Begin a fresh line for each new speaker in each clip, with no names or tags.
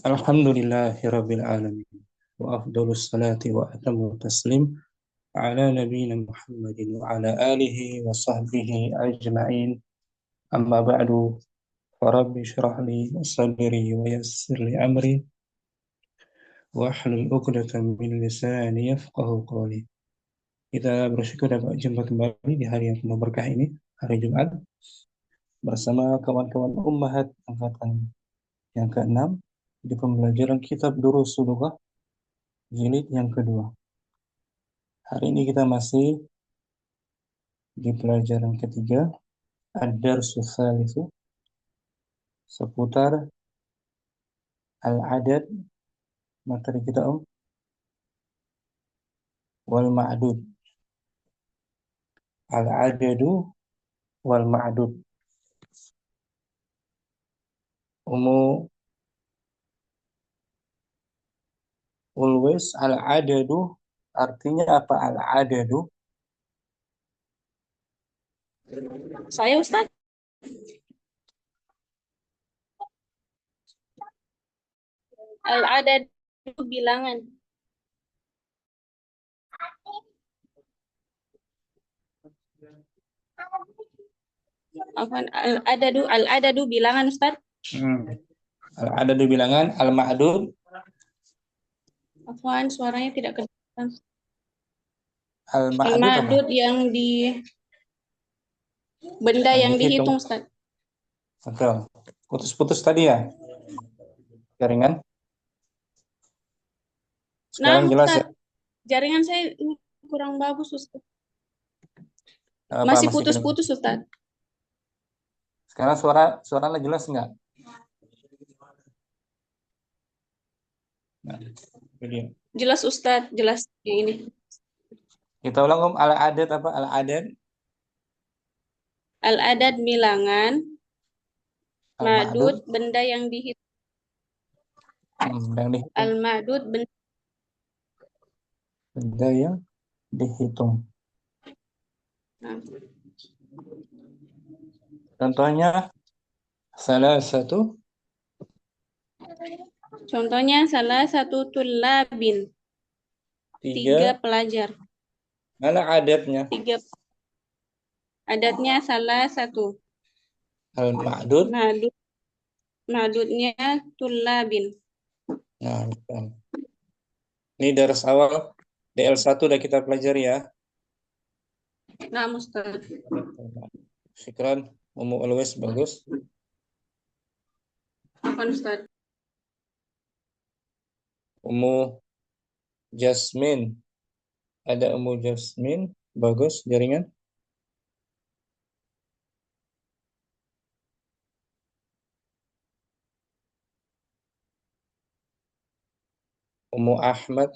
Alhamdulillahirabbil alamin wa afdhalus salati wa atammu taslim ala nabiyyina Muhammadin wa ala alihi wa sahbihi ajma'in. Amma ba'du, farabbi shrah li sadri wa yassir li amri wahlul 'uqdatam min lisani yafqahu qawli. Kita bersyukur dapat jumpa kembali di hari yang penuh berkah ini, hari Jumat, bersama kawan-kawan ummahat angkatan yang ke-6 di pembelajaran kitab Durusul Lughah jilid yang kedua. Hari ini kita masih di pelajaran ketiga, Ad-Darsus Tsalitsu, seputar al-adad, materi kita wal ma'dud. Al-adadu wal ma'dud. Umu always al-adadu artinya apa al-adadu?
Saya Ustaz. Al-adad itu bilangan. Al-adadu bilangan Ustaz.
Al-adadu bilangan, al-ma'dud.
Afwan, suaranya tidak kedengaran.
Al-ma'dud
Al-ma'dud yang di benda yang dihitung Ustaz.
Oke. Putus-putus tadi ya jaringan. Sekarang jelas
Ustaz,
ya.
Jaringan saya kurang bagus Ustaz.
Apa,
Masih
masih
putus-putus Ustaz.
Sekarang suaranya jelas enggak? Nah, video.
Jelas Ustaz, jelas ini.
Kita ulang al-adad apa? Al-adad.
Al-adad bilangan,
Al-ma'dud
ma'dud benda yang dihitung.
yang dihitung.
Al-ma'dud
Benda yang dihitung. Contohnya salah satu.
Contohnya salah satu tullabin. Tiga pelajar.
Mana adatnya?
Adatnya salah satu.
Al-ma'dud.
Ma'dudnya tullabin.
Nah, ini dari awal DL1 udah kita pelajari ya.
Nah, Ustaz.
Syukran, Umu always bagus.
Apa Ustaz?
Umu Jasmine. Ada Umu Jasmine, bagus jaringan. Umu Ahmad,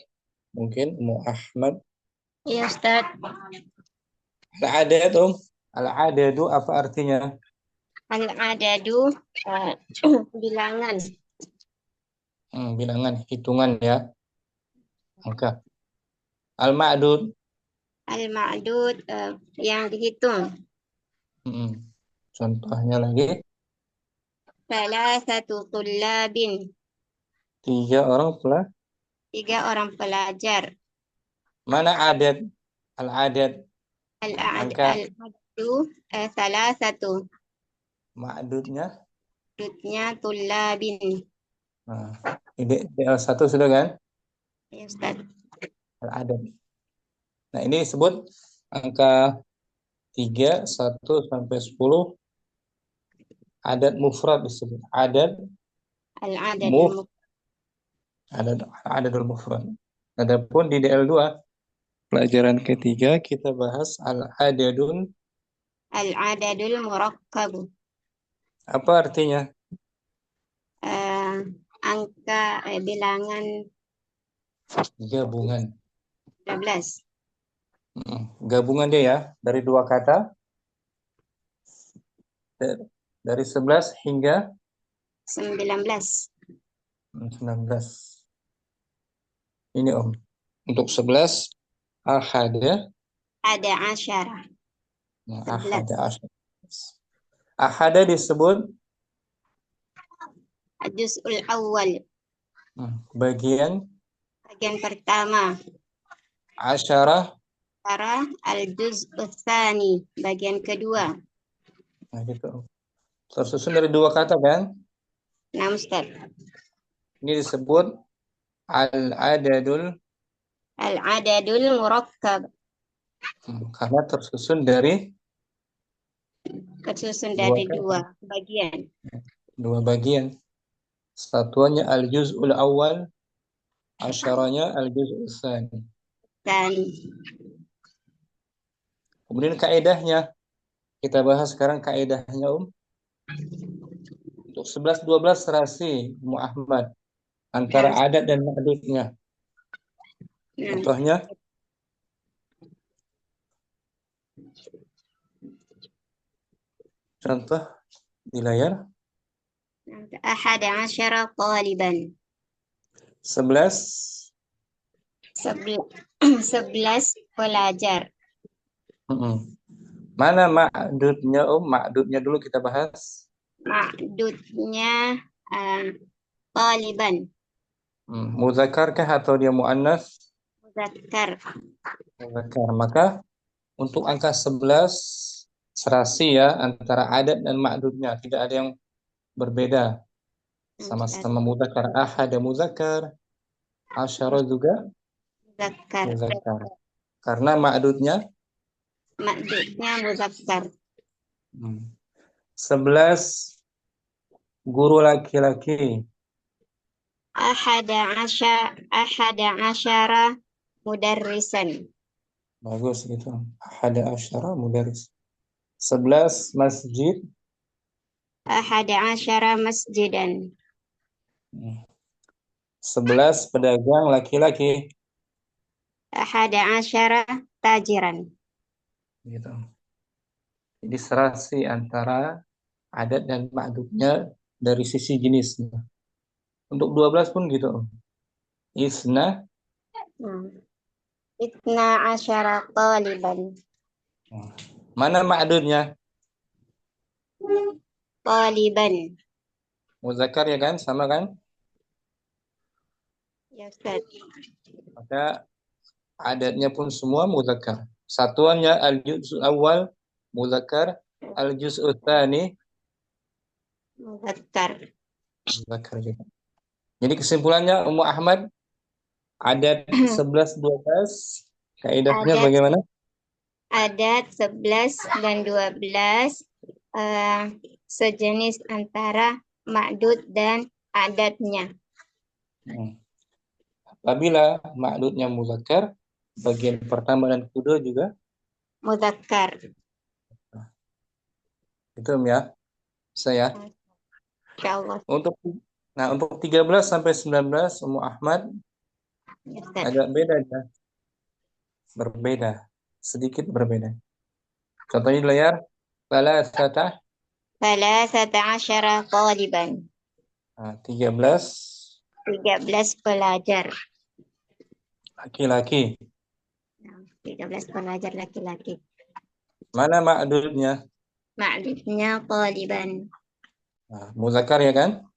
mungkin Umu Ahmad.
Iya Ustaz.
Al-adad Al-adadu apa artinya?
Al-adadu bilangan.
Bilangan, hitungan ya. Angka. Al-ma'dud.
Al-ma'dud yang dihitung.
Contohnya lagi.
Salah satu tullabin.
Tiga orang pelajar. Mana adad? Al-adad.
Al-adadu salah satu.
Ma'dudnya?
Ma'dudnya tullabin.
Nah, ini DL1 sudah kan?
Ya Ustaz.
Al-adad. Nah, ini disebut angka 3, 1 sampai 10. Adad mufrad disebut. Adadul mufrad. Adapun di DL2 pelajaran ketiga kita bahas al-adadul
murakkab.
Apa artinya?
Angka bilangan
Gabungan.
12.
Gabungan dia ya, dari dua kata. Dari 11 hingga
19.
19. Ini Om. Untuk 11 ahada
asyara.
Ahada asyara. Ahada disebut
Juz'ul awal.
Bagian
Bagian pertama.
asyarah.
Syarah al-juz'u tsani. Bagian kedua.
Nah, gitu. Tersusun dari dua kata kan?
Nah, Ustaz.
Ini disebut al-adadul
Al-adadul murakkab.
karena tersusun dari
Tersusun
dua
dari
kata,
dua bagian.
dua bagian. Satuannya al-juz'ul awal, asyaranya al-juz'ul tsani.
Dan
Kemudian kaidahnya, kita bahas sekarang kaidahnya Untuk 11-12 serasi Ahmad antara
nah,
adat dan ma'dudnya.
nah,
Contohnya, contoh di layar
ahad asyara taliban.
11.
11 pelajar.
Mana ma'dudnya Ma'dudnya dulu kita bahas.
Ma'dudnya taliban.
Muzakarkah atau dia mu'annas?
Muzakkar.
Muzakar. Maka untuk angka 11 serasi ya antara adat dan ma'dudnya, tidak ada yang berbeda. Sama-sama muzakkar. Ahad muzakkar, asyara juga
Muzakkar.
muzakkar. Karena ma'dudnya
Ma'dudnya muzakkar.
11 guru laki-laki.
Ahad asyara mudarrisan.
Bagus gitu. Ahada asyara mudaris. 11 masjid.
Ahad asyara masjidan.
11 pedagang laki-laki.
Ahad asyara tajiran.
Gitu. Jadi serasi antara adat dan ma'dudnya dari sisi jenisnya. Untuk 12 pun gitu. Isna.
Itna asyara taliban.
Mana ma'dudnya?
Taliban.
Muzakkar ya kan? Sama kan?
Ya Ustaz.
Maka adatnya pun semua muzakkar. Satuannya al-juz'ul awal muzakkar, al-juz'ul tsani
Muzakkar.
muzakkar juga. Jadi kesimpulannya Ummu Ahmad adat 11-12 kaidahnya
Adat
bagaimana?
adat 11 dan 12 sejenis antara ma'dud dan adatnya.
Apabila ma'dudnya muzakkar, bagian pertama dan kedua juga
Muzakkar.
itu ya. Saya
Insyaallah.
untuk 13 sampai 19 Ummu Ahmad
Ya Ustaz.
agak beda ya. Berbeda, sedikit berbeda. Contohnya di layar salasata
13 taliban.
13
13 pelajar.
laki-laki.
13 pelajar laki-laki.
Mana ma'dudnya?
Ma'dudnya taliban.
Muzakkar ya kan?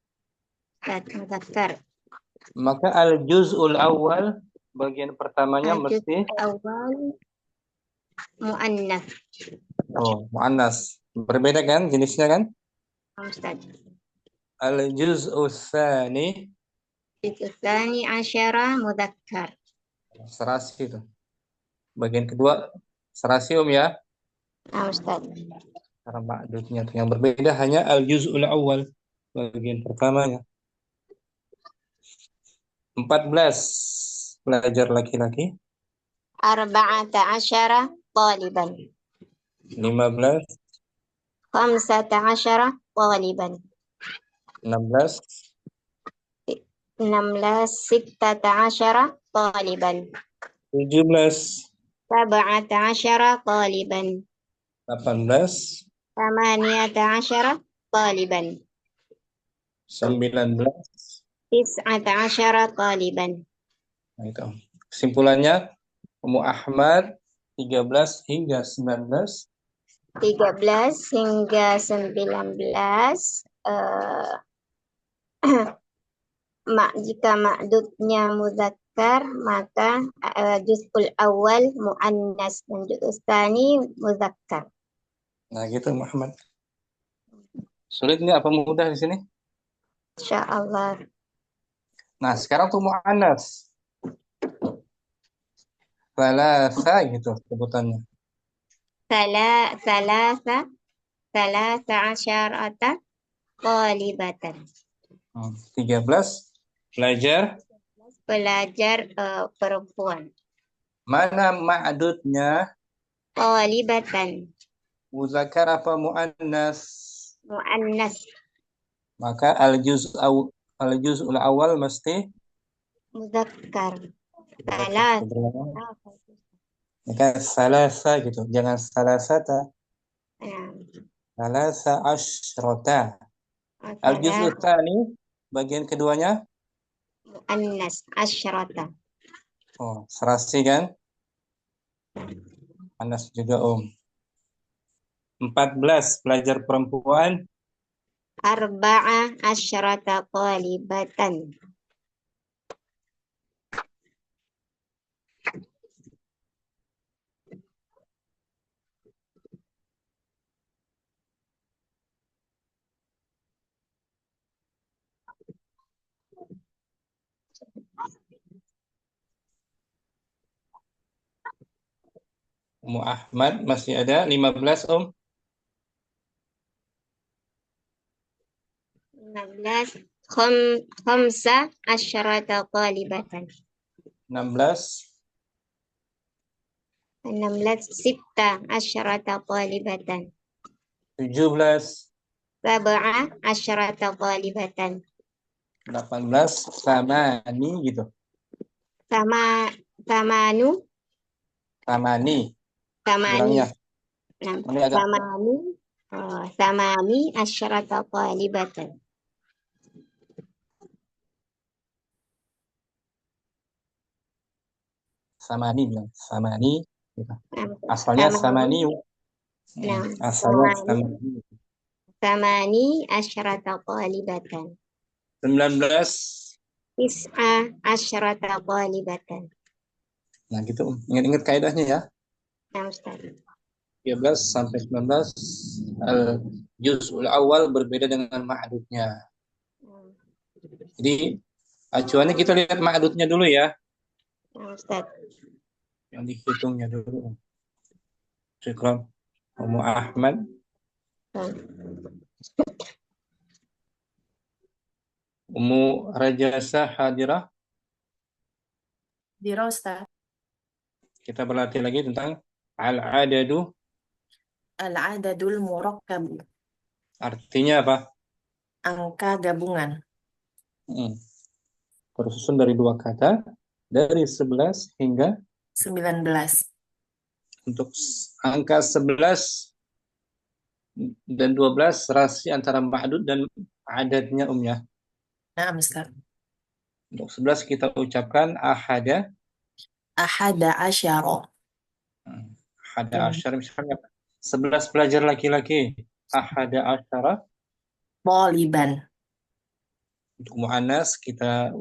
Muzakkar.
Maka al-juz'ul awal bagian pertamanya
Al-juz
mesti
awal mu'annas.
mu'annas. Berbeda kan jenisnya kan?
Ustaz.
Al-juz'us tsani
Itu tsani asyara mudzakkar.
serasi itu. Bagian kedua serasi ya.
Ustaz.
Cara ma'dudnya yang berbeda hanya al-juz'ul awal bagian pertamanya. 14 pelajar laki-laki.
Arba'ata asyara taliban.
15
Khamsata asyara taliban.
16
16 sittata asyara taliban.
17
Sab'ata asyara taliban.
18
Thamaniyata asyara taliban.
19.
Tis'ata asyara taliban.
Nah, itu. Kesimpulannya Ummu Ahmad 13 hingga 19
13 hingga 19 jika ma'dudnya muzakkar maka juz'ul awal muannas dan juz'ul tsani muzakkar.
Nah, gitu Muhammad. Sulit nggak apa mudah di sini?
Insyaallah.
Nah, sekarang tuh muannas. Thalatha gitu sebutannya.
Thalatha asyarata talibatan.
13 pelajar.
Pelajar perempuan.
Mana ma'dudnya?
Talibatan.
Muzakkar apa muannas?
Muannas.
Maka al-juz'ul awal mesti
Muzakkar.
muzakkar.
Salat.
Maka salasa gitu. Jangan salasata.
Nah,
Salasa asyrota. Al-juz'u
salat
tsani bagian keduanya.
muannas asyrata.
Oh, serasi kan? Panas juga Om. 14 pelajar perempuan.
Arba'a asyrata talibatan.
Ummu Ahmad masih ada 15 Om.
16 khamsa asyrata talibatan.
16
16 sitta asyrata talibatan.
17
Sab'a asyrata talibatan.
18 samani gitu.
Sama tamanu
Samani
tamani.
bilangnya.
Nah,
Ini agak
samani asyrata talibatan.
samani bilang. Samani gitu.
Nah,
Asalnya
samani.
samani.
Nah,
Asalnya
samani
samani.
samani asyrata talibatan.
19.
Tis'a asyrata talibatan.
Nah gitu Om. Ingat-ingat kaidahnya ya.
Nah, Ustaz.
13 sampai 19 al-juz'ul awal berbeda dengan ma'dudnya. Jadi acuannya kita lihat ma'dudnya dulu ya.
Nah, Ustaz.
Yang dihitungnya dulu. Syukran. Ummu Ahmad.
Nah,
Ummu Rajasa hadirah.
Biro Ustaz.
Kita berlatih lagi tentang al-adadu.
Al-adadul murakkab.
Artinya apa?
Angka gabungan.
Tersusun dari dua kata. Dari 11 hingga
19.
untuk angka 11 dan 12 serasi antara ma'dud dan adadnya ya.
Nah, Ustaz.
Untuk 11 kita ucapkan ahada.
Ahada asyara.
Ahada asyara misalnya 11 pelajar laki-laki. Ahada asyara.
Taliban.
Untuk mu'annas kita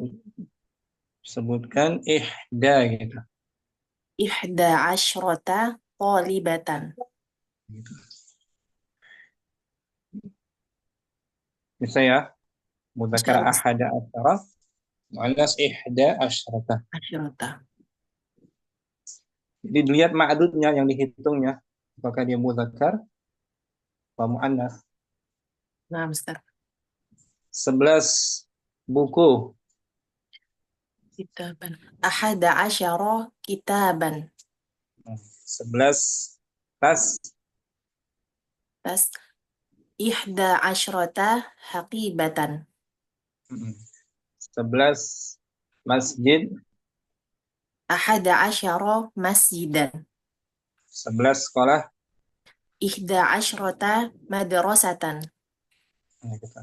sebutkan ihda gitu.
Ihda asyrata talibatan.
Bisa ya. Mudzakkar
Insyaallah.
ahada asyara. Mu'annas ihda asyrata.
Asyrata.
Jadi dilihat ma'dudnya yang dihitungnya. Apakah dia mudzakkar atau mu'annas.
Nah, Ustaz.
11 buku.
Kitaban. Ahada asyara kitaban.
11 tas.
Tas. Ihda asyrata haqibatan.
11 masjid.
Ahada asyara masjidan.
11 sekolah.
Ihda asyrata madrasatan.
Nah, gitu.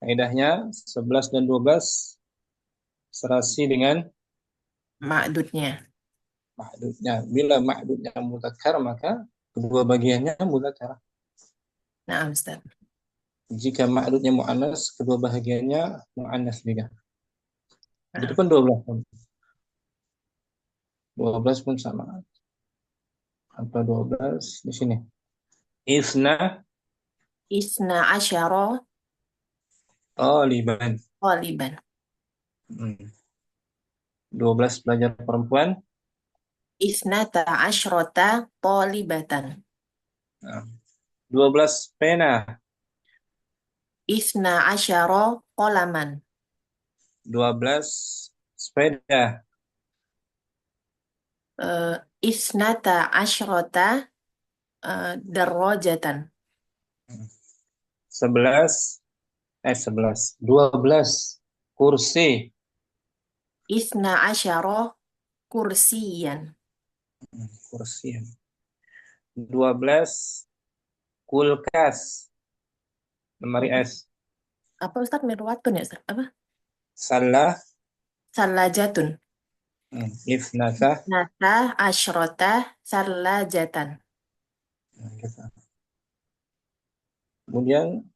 Kaidahnya 11 dan 12 serasi dengan
Ma'dudnya.
ma'dudnya. Bila ma'dudnya mudzakkar maka kedua bagiannya mudzakkar.
Nah, Ustaz.
Jika ma'dudnya mu'annas, kedua bahagiannya mu'annas juga. Itu
Nah,
pun 12. 12 pun sama. Apa 12 di sini? Isna
isna asyara
taliban.
taliban.
12 pelajar perempuan.
Isnata asyrota talibatan.
Nah, 12 pena.
Isna asyara qalaman.
12 sepeda.
Isnata asyrota darajatan.
12 kursi.
Isna asyara kursiyan.
Kursi. 12 kulkas. Lemari es.
Apa Ustaz mirwatun ya Ustaz? Apa?
Salah.
Salajatun.
Ifnata.
Nata asyrota salajatan.
Gitu. Kemudian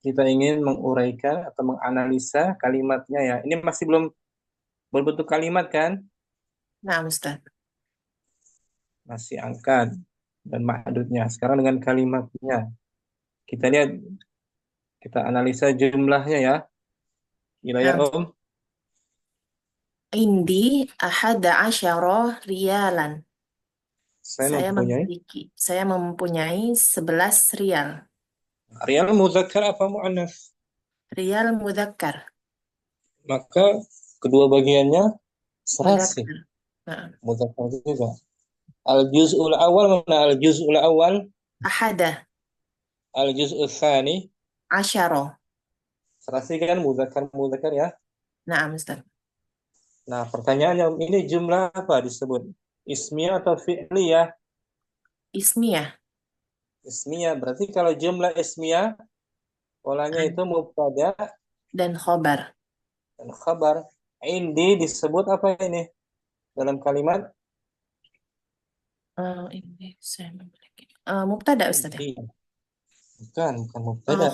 kita ingin menguraikan atau menganalisa kalimatnya ya. Ini masih belum berbentuk kalimat kan?
Nah, Ustaz.
Masih angkat dan ma'dudnya. Sekarang dengan kalimatnya. Kita lihat, kita analisa jumlahnya ya. Gila ya
Nah,
Om.
indi ahada asyara rialan. Saya mempunyai 11 rial.
Rial mudzakkar apa mu'annas?
Rial mudzakkar.
Maka kedua bagiannya serasi.
Mudzakkar. Nah,
Mudzakkar juga. Al-juz'ul awal mana al-juz'ul awal?
ahada
Al-juz'ul tsani.
asyara.
Serasi kan mudzakkar ya.
Nah, Ustaz.
Nah, pertanyaannya ini jumlah apa disebut? Ismiyah atau fi'liyah?
Ismiyah
Ismiyah. Berarti kalau jumlah ismiyah, polanya itu mubtada
dan khobar.
dan khabar. Indi disebut apa ini? Dalam kalimat
Ini saya memiliki. Mubtada Ustaz ya?
indi. Bukan mubtada.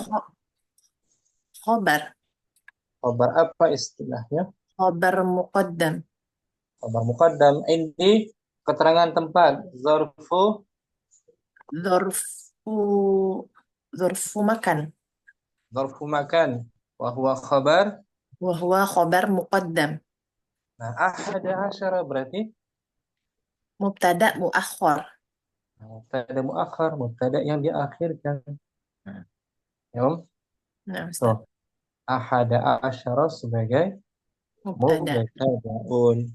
Khobar.
Khabar apa istilahnya?
Khobar muqaddam.
Khabar muqaddam. Indi keterangan tempat.
Dzarfu dzarfu makan.
Zarfu makan. Wa huwa khabar.
Wa huwa khobar muqaddam.
Nah, ahada asyara berarti
Mubtada muakhar.
mubtada muakhar, mubtada yang diakhirkan. Ya, Om?
Nah, Ustaz.
Tuh, ahada asyara sebagai
Mubtada.
mubtadaun.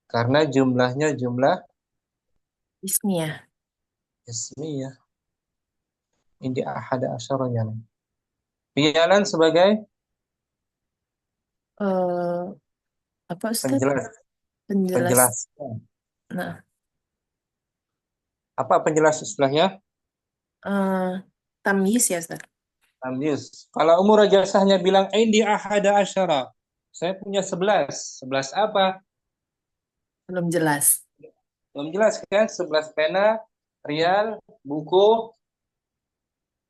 Karena jumlahnya jumlah
Ismiyah.
ismiyah. Ini ahada asyara ya. Riyalan sebagai
Eh, apa Ustaz?
penjelas.
Penjelas.
Penjelaskan.
Nah,
Apa penjelas istilahnya?
tamyiz ya Ustaz.
Tamyiz. Kalau umur jasahnya bilang indi ahada asyara. Saya punya 11. 11 apa?
Belum jelas.
Belum jelas kan? 11 pena, rial, buku,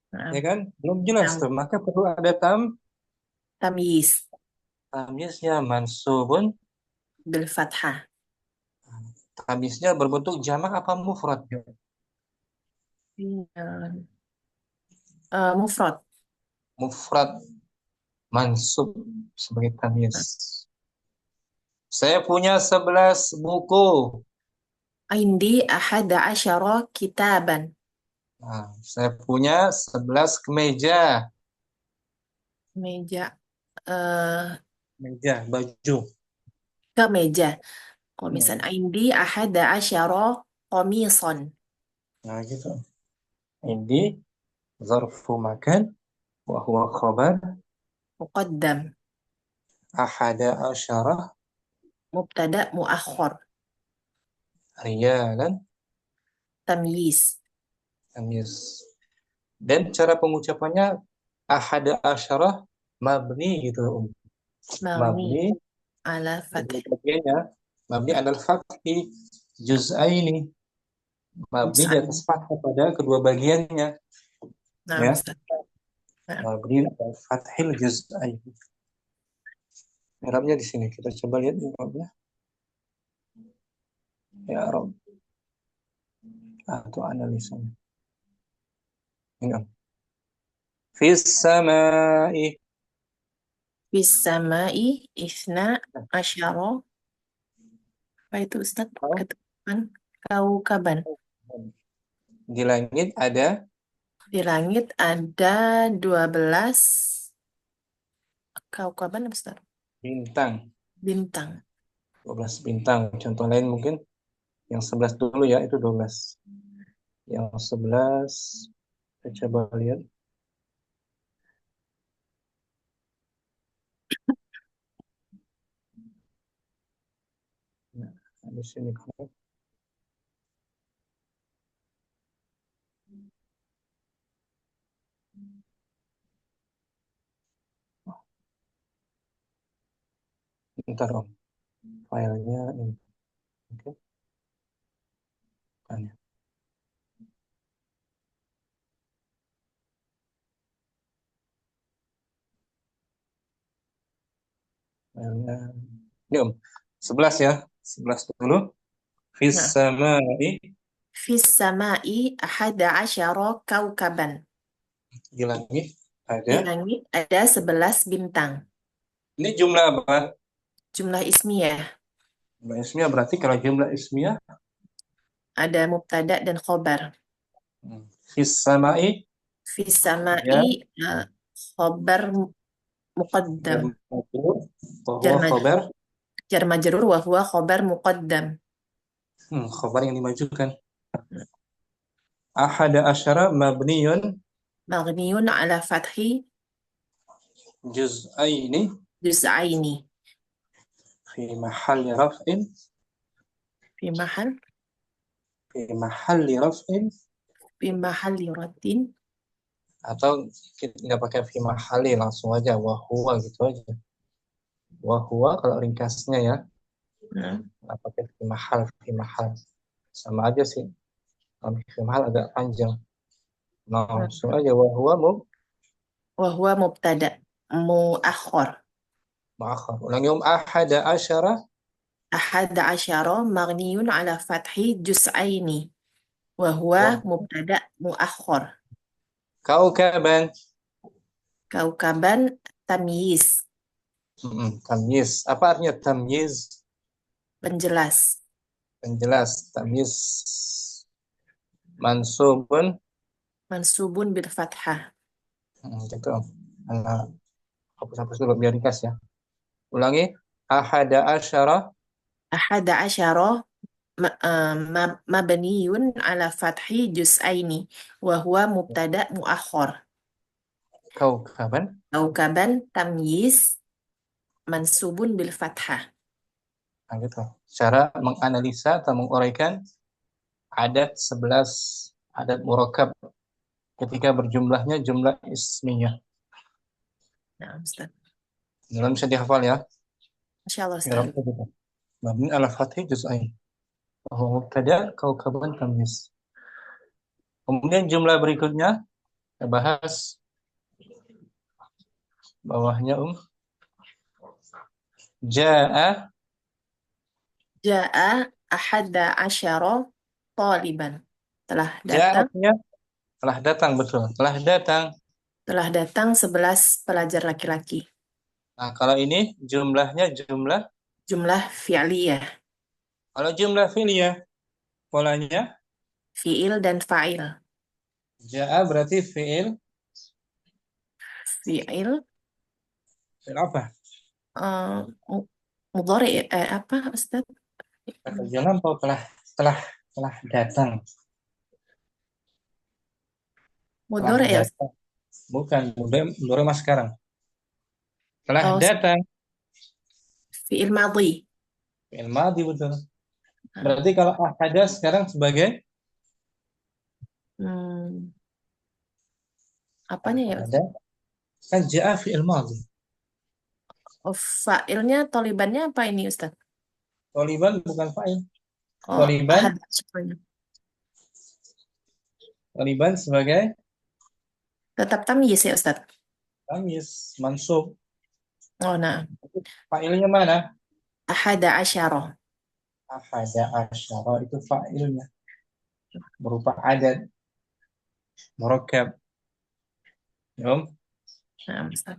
Nah,
ya kan? Belum jelas tuh. Maka perlu ada
tamyiz
tamyiznya mansubun.
bil fathah.
Tamyiznya berbentuk jamak apa mufrad?
Mufrad.
Mufrad mansub sebagai tamyiz. Saya punya 11 buku.
Indi ahada asyara kitaban.
Nah, saya punya 11 kemeja.
Meja. eh
Meja, baju.
Kemeja. Kalau misalnya indi ahada asyara qamisan.
Nah, gitu. Ini zarfu makan wa huwa khabar
Muqaddam.
ahada asyara
Mubtada muakhar.
riyalan
Tamyiz.
tamyiz. Dan cara pengucapannya ahada asyara mabni gitu.
Mabni
Mabni
ala fath.
bagiannya mabni adalah fathi juz'aini. Mabni di
Juz'an.
atas fathah pada kedua bagiannya.
Nah,
Ya.
Ustaz. Nah,
mabni ala fathil juz'ain. I'rabnya di sini. Kita coba lihat i'rabnya. Ya Rob, atau analisanya. Ini Om. Fis sama'i.
Fis samai isna asyara. Apa itu Ustaz?
Oh,
Ketukan kaukaban.
di langit ada
Di langit ada 12 kaukaban apa Ustaz?
bintang.
Bintang.
12 bintang. Contoh lain mungkin yang 11 dulu ya, itu 12. Yang 11, kita coba lihat. Nah, di sini. Bentar Om. Filenya ini. Oke. Kan ya. Filenya. Ini Om. 11 ya. 11 dulu. Fis
Nah,
sama'i.
fis samai ahada asyara kaukaban.
Di langit
Di
ada.
langit ada 11 bintang.
Ini jumlah apa?
Jumlah ismiyah.
Jumlah ismiyah berarti kalau jumlah ismiyah.
Ada mubtada dan khobar.
Fis sama'i.
Fis
Ya.
samai khobar muqaddam.
Bahwa
Jar maj-
khobar.
jar majrur wa huwa khobar muqaddam.
Khobar yang dimajukan. Ahada asyara mabniyun
Maghniyun ala fathi
juz'aini
juz'aini.
fi mahalli raf'in
Fi mahal
fi mahalli raf'in,
fi mahalli ratin.
atau kita nggak pakai fi mahalli, langsung aja wahwa gitu aja. Wahwa kalau ringkasnya ya, nggak pakai fi mahal sama aja sih. Kalau fi mahal agak panjang, langsung aja wahwa
Wa huwa mubtada muakhar.
muakhar. Ulangi ahada asyara
Ahada asyara maghniyun ala fathi juz'aini. Wa huwa
wah
mubtada muakhar.
kaukaban.
Kaukaban tamyiz.
Tamyiz. Apa artinya tamyiz?
Penjelas.
Penjelas. Tamyiz mansubun.
Mansubun bil fathah.
Gitu. Nah, hapus-hapus dulu biar ringkas ya. Ulangi. Ahada asyara
Ahada asyara mabniyun ala fathi juz'aini. Wa huwa mubtada muakhar.
kaukaban.
Kaukaban tamyiz mansubun bil fathah.
Nah, gitu. Cara menganalisa atau menguraikan adat 11 adat murakkab ketika berjumlahnya jumlah ismiyah.
Nah, Ustaz.
Dalam bisa dihafal ya.
Insyaallah Ustaz.
I'rabnya gitu. Mabni ala fathi juz'ain. Bahwa mubtada kaukaban tamyiz. Kemudian jumlah berikutnya kita bahas bawahnya Ja'a.
Ja'a ahada asyara taliban. Telah
Ja'a
datang
artinya telah datang, betul. Telah datang.
telah datang 11 pelajar laki-laki.
Nah, kalau ini jumlahnya jumlah.
Jumlah fi'liyah,
Kalau jumlah fi'liyah, polanya
fi'il dan fa'il.
ja'a berarti fi'il.
Fi'il
Fi'il apa?
mudhari apa Ustaz?
Kata jalan atau telah datang. Telah
Mudhari ya Ustaz?
datang. Bukan, mudhari mas sekarang. Telah
Oh,
datang.
fi'il madhi.
Fi'il madhi, betul. Berarti kalau ahada sekarang sebagai
Hmm, apanya ya?
ahada kan ja'a fi'il madhi.
Oh, fa'ilnya tolibannya apa ini Ustaz?
Toliban bukan fa'il.
Oh,
Toliban,
ahad asyaranya.
toliban sebagai
Tetap tamyiz ya Ustaz?
Tamis, mansub.
Oh, nah.
Fa'ilnya mana?
Ahada asyara.
Ahada asyara itu fa'ilnya. Berupa adad, murakkab. Yom.
Nah, Ustaz.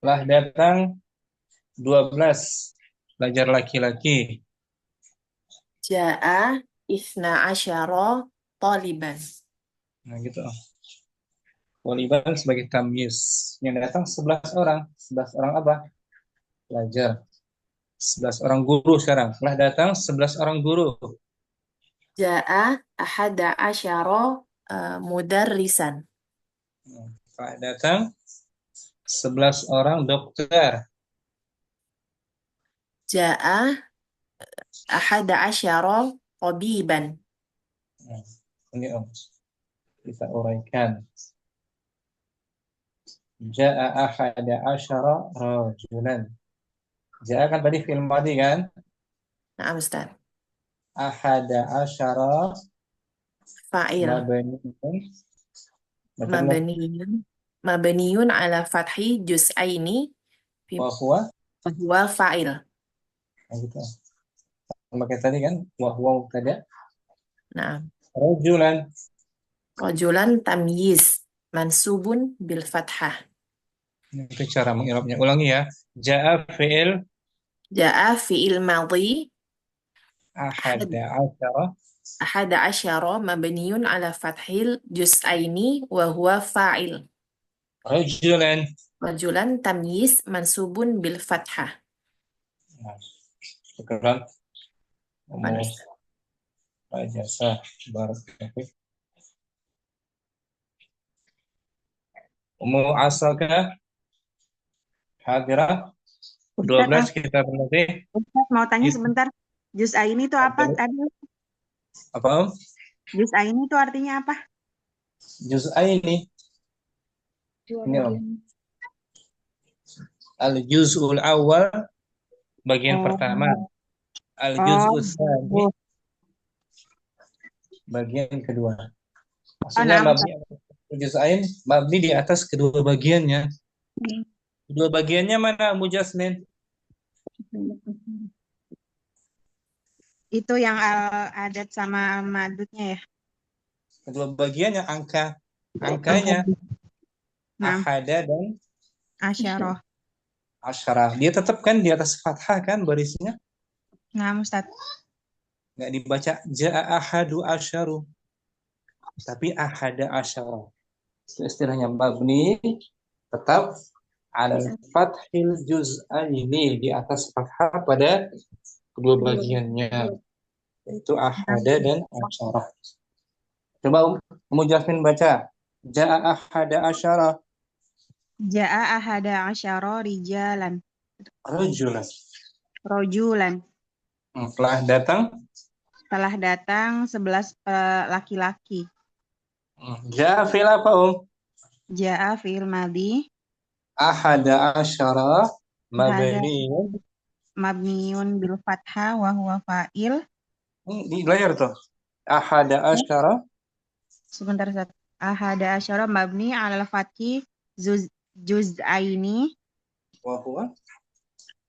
Telah datang 12 pelajar laki-laki.
Ja'a isna asyara taliban.
Nah gitu. Waliban sebagai tamyiz. Yang datang 11 orang. 11 orang apa? Pelajar. 11 orang guru sekarang. Telah datang 11 orang guru.
Ja'a ahada asyara mudarrisan.
Telah datang 11 orang dokter.
Ja'a ahada asyara tabiban.
Nah, ini Om. Kita uraikan. Ja'a ahada asyara rajulan. Ja'a kan tadi fi'il madhi kan?
Nah, Ustaz.
Ahada asyara
Fa'il.
mabniun. Baca dulu.
Mabniyun. Mabniyun ala fathi juz'aini.
Wa huwa.
Huwa fa'il.
Nah, gitu. Sama kayak tadi kan? Wa huwa mubtada.
Nah,
Rajulan.
rajulan tamyiz. Mansubun bil fathah.
Itu cara mengirabnya. Ulangi ya. Ja'a fi'il
Ja'a fi'il madhi
ahada asyara
ahada asyara mabniyun ala fathil juz'aini wa huwa fa'il.
rajulan.
Rajulan tamyiz mansubun bil fathah.
Nah, syukran. Umur
Manis.
jasa barakallahu. Umur asaka hadirah 12 kita berarti.
Ustaz, mau tanya sebentar. Juz aini itu apa tadi?
Apa Om?
Juz aini itu artinya apa?
Juz'aini. Ini Om. Al-juz'ul awal bagian pertama. Al-juz'ul tsani bagian kedua. Maksudnya mabni juz'ain mabni di atas kedua bagiannya. Kedua bagiannya mana Mujasmin?
Itu yang adat sama madudnya ya?
Kedua bagiannya angkanya
Nah,
ahada dan
asyarah.
asyarah. Dia tetap kan di atas fathah kan barisnya?
Nah, Ustaz.
Nggak dibaca ja'a ahadu asyaru. Tapi ahada asyarah. Itu istilahnya mabni tetap ala fathil juz'aini di atas fathah pada kedua bagiannya. Yaitu ahada dan asyarah. Coba Jasmin baca. Ja'a ahada asyarah
Ja'a ahada asyara rijalan.
rajulan.
Rojulan.
Telah datang
Telah datang 11 laki-laki.
Ja'a fi'il apa
Ja'a fi'il madhi.
Ahada asyara
Ahada
mabniun.
mabniun bil fathah wa huwa fa'il.
Di layar tuh. Ahada asyara.
Sebentar, Ustaz. Ahada asyara mabni ala fathi juz'aini
Wa huwa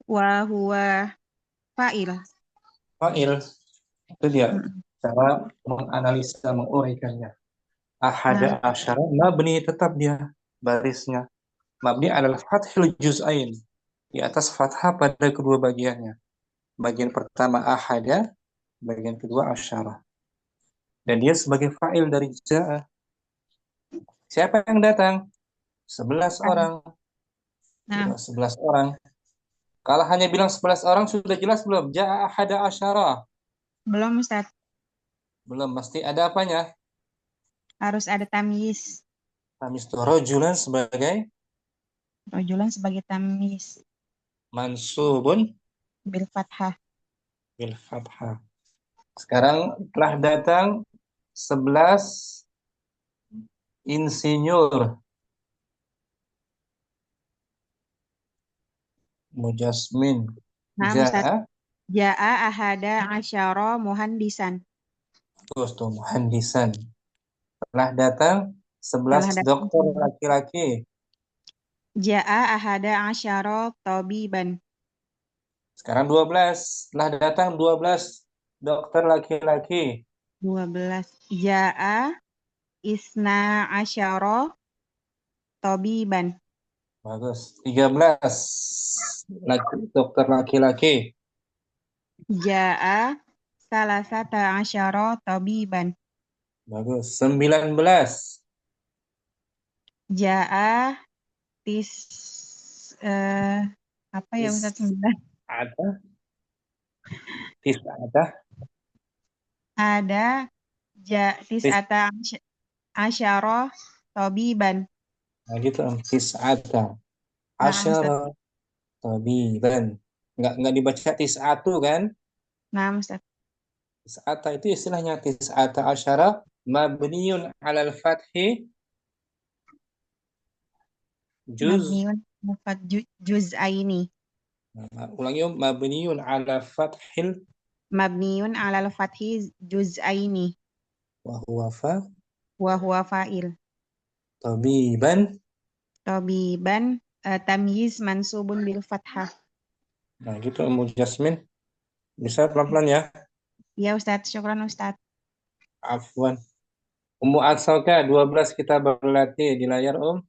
wa huwa fa'il.
fa'il. Itu dia cara menganalisa, menguraikannya. Ahada asyara mabni tetap dia barisnya. Mabni adalah fathil juz'ain. Di atas fathah pada kedua bagiannya. Bagian pertama ahada, bagian kedua asyara. Dan dia sebagai fa'il dari ja'a. Siapa yang datang? 11 orang.
Nah,
11 orang. Kalau hanya bilang 11 orang sudah jelas belum? Ja'a ahada asyara.
belum, Ustaz.
Belum, mesti ada apanya?
Harus ada tamyiz.
Tamyiz itu rajulan sebagai
Rojulan sebagai tamyiz
mansubun
bil fathah.
bil fathah. Sekarang telah datang 11 insinyur. Mujasmin.
Nah, Ustaz. Ja'a ahada asyara muhandisan.
Terus tuh muhandisan. Telah datang 11
Al-hadatu
dokter laki-laki.
Ja'a ahada asyara tabiban.
Sekarang 12. Telah datang 12 dokter laki-laki.
12. Ja'a isna asyara tabiban.
Bagus. 13 dokter laki-laki.
Ja'a salasata asyara tabiban.
Bagus. 19
Ja'a tis apa ya Ustaz? 9.
ada. Tis'ata.
Ada tis'ata asyara tabiban.
Nah gitu. Tis'ata.
Nah, Ustaz.
Asyara. Tabiban. Nggak dibaca tis'atu kan?
Nah, Ustaz.
Tis'ata itu istilahnya tis'ata asyara mabniun alal fathi juz.
Mabniun mufad juz'aini.
Ulangi mabniun ala fathil
Mabniun alal fathi juz'aini.
wa huwa fa
Wa huwa fa'il.
tabiban.
Tabiban tamyiz mansubun bil fathah.
Nah gitu Ummu Jasmin. Bisa pelan-pelan ya.
Ya Ustaz, syukran Ustaz.
Afwan. Ummu Asalka 12 kita berlatih di layar Nah,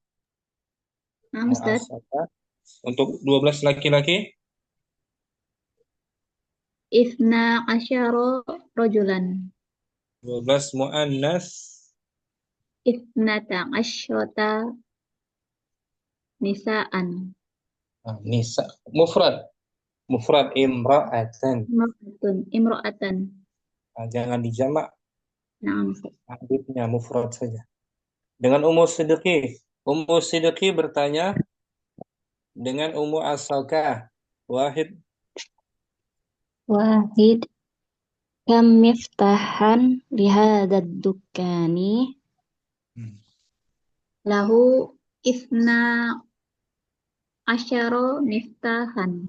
Ummu
Ustaz.
Asalka. Untuk 12 laki-laki.
Ifna asyara rojulan.
12 muannas.
Ifnata asyrata nisaan.
Nah, nisa mufrad imra'atan.
Imro'atan.
Nah, jangan dijamak,
Naam Ustaz.
haditsnya mufrad saja. Dengan Ummu Siddiqi bertanya dengan Ummu Asalka. Wahid.
Wahid. Kam miftahan lihadad dukkani. Lahu ifna asyara miftahan.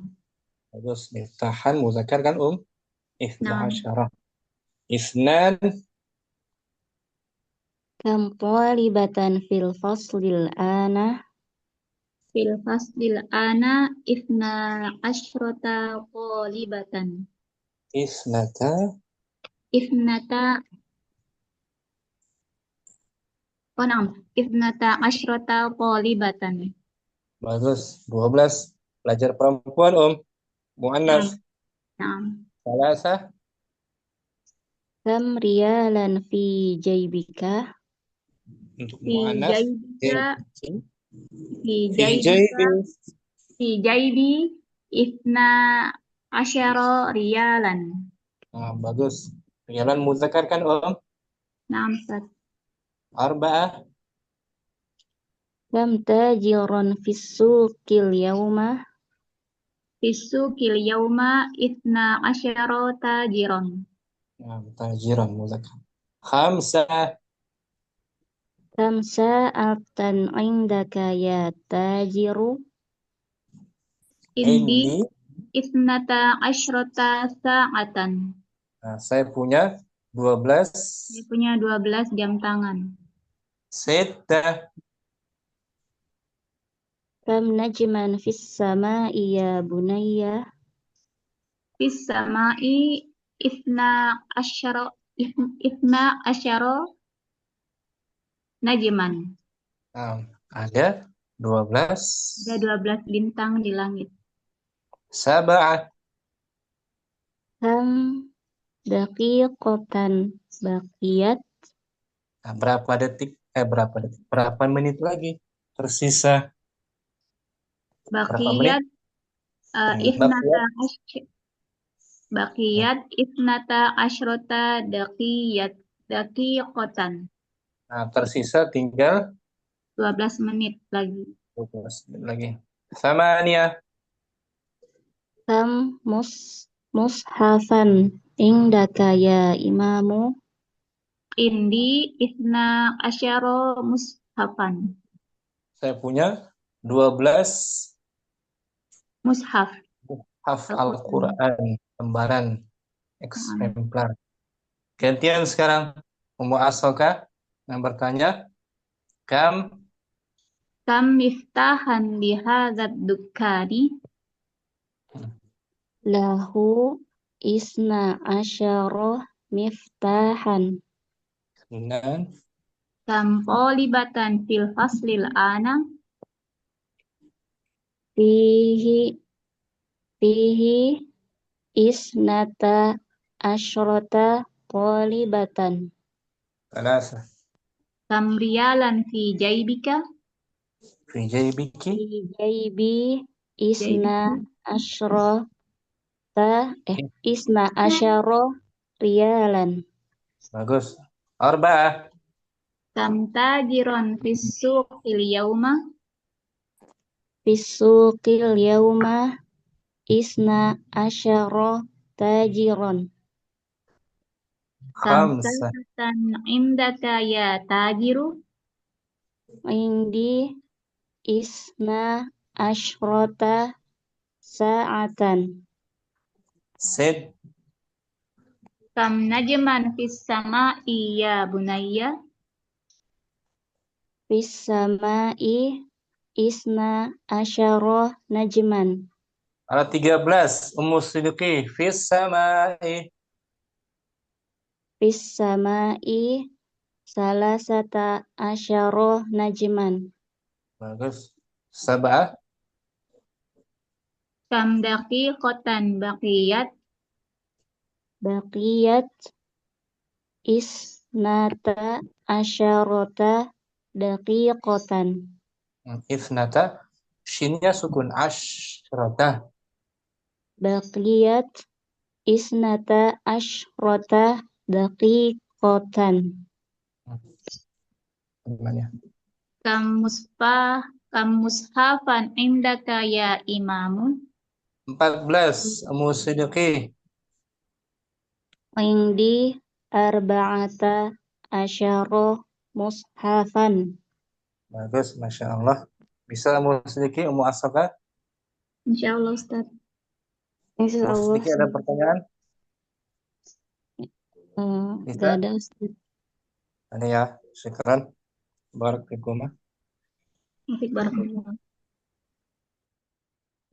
Terus miftahan muzakkar kan Ifna
Naam.
asyara. Isnan.
Kam talibatan fil faslil ana. Fil faslil ana ifna asyrata talibatan.
Isnata.
Ifnata naam. Ifnata asyrata talibatan.
Bagus. 12. Pelajar perempuan Muannas.
Naam.
Salasa.
Kam riyalan fi jaybika.
Untuk
Fi
muannas.
jaybika. Fi
Fi
jaybika.
jaybi.
Fi jaybi ifna asyara riyalan.
Nah, bagus. Riyalan muzakkar kan
Naam Ustaz.
Arba'ah.
Kam tajiran fis suqil yauma. Fis suqil yauma ifna asyara tajiran.
Nah, tajiran muzakkar. Khamsah.
Kam sa'atan indaka ya tajiru. Indi
Indi.
ifnata asyrata sa'atan.
Nah, saya punya 12.
Dia punya 12 jam tangan.
Sittah.
Kam najman fis sama'i ya bunayya. Fis sama'i ifna asyara najman.
Nah, ada 12.
Ada 12 bintang di langit.
Sab'ah.
Kam daqiqatan baqiyat.
Nah, berapa menit lagi tersisa? Berapa menit?
Baqiyat ifnata baqiyat ifnata asyrata daqiqatan.
Nah, tersisa tinggal
12 menit lagi.
12 menit lagi. Samaniyah.
Kam mushafan indaka ya imamu. Indi ifna asyara mushafan.
Saya punya 12
Mushaf.
Al-Quran, lembaran eksemplar. Gantian sekarang Ummu Asalka yang bertanya Kam
Kam miftahan li hadzal dukkani?
Lahu isna asyara miftahan.
Sembilan.
Kam talibatan fil faslil ana?
Fihi isnata asyrata talibatan.
Salasa.
Kam riyalan fi jaybika?
Fi jaybiki.
Fi jaybi isna asyrata isna asyara riyalan.
Bagus. Arba'ah.
Kam tajiron fis suqil yauma?
Fisuqil yauma isna asyara tajiron.
Kam
Khamsah.
sa'atan indaka ya tajiru?
Indi isna asyrata sa'atan.
Sid.
Kam najman fis sama'i ya bunayya?
Fis sama'i isna asyara najman.
Ada 13. Ummu Siddiqi. Fis sama'i.
Fis sama'i salasata asyara najman.
Bagus. Sab'ah.
Kam daqiqatan baqiyat?
Baqiyat isnata asyarata daqiqatan.
Ithnata. Shinnya sukun. Asyrata.
Baqiyat isnata asyrata daqiqatan.
Gimana?
Kam mushafan indaka ya imamu?
14. Ummu Siddiqi.
Indi arba'ata asyara mushafan.
Bagus. Masya Allah. Bisa Ummu Siddiqi. Ummu Asaka.
Insyaallah Ustaz.
Ummu
Insyaallah.
Siddiqi ada pertanyaan? Bisa?
Gak ada Ustaz.
Ada ya. Syukran. Barakallahu.
Mufik barakallah.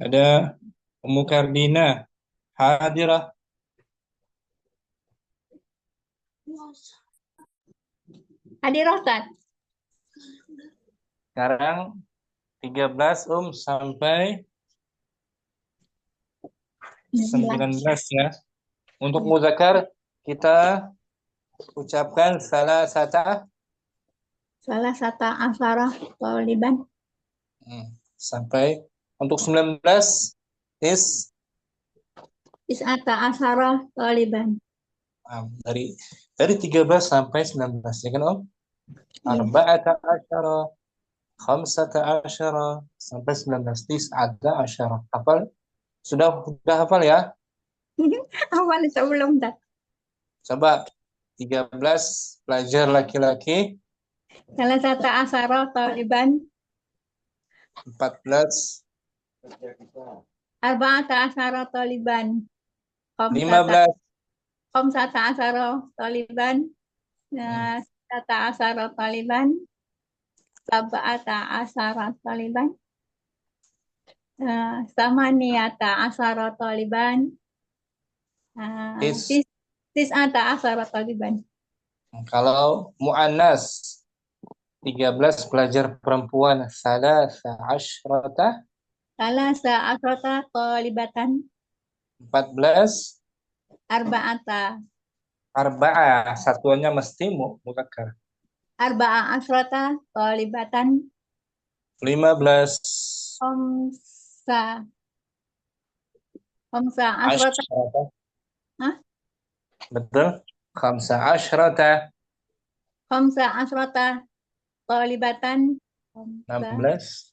Ada Ummu Kardina. Hadirah.
Hadir Ustaz.
Sekarang 13 sampai 19 ya. Untuk muzakkar kita ucapkan salah satu
asara taliban.
sampai untuk 19 is
Is'ata asara taliban.
dari 13 sampai 19 ya kan Om? Arba'ata asyara, khamsata asyara sampai 19 tis'ata asyara. Hafal? Sudah hafal ya?
Awal sebelum tak.
Coba 13 pelajar laki-laki,
Salah satu asara taliban.
14
Arba'ata asara taliban.
15
Khamsata asara taliban. Sata asara taliban. Sab'ata asara taliban. Samaniyata asara taliban. Tis'ata asara taliban.
Kalau mu'annas 13 pelajar perempuan, salasa asyrata,
Salasa asrata talibatan.
14
Arba'ata.
arba'ah, satuannya mesti mudzakkar.
Arba'a asrata talibatan.
15
Khamsa asrata.
asyrata.
Hah?
Betul? Khamsa asyrata.
Khamsa asrata talibatan.
16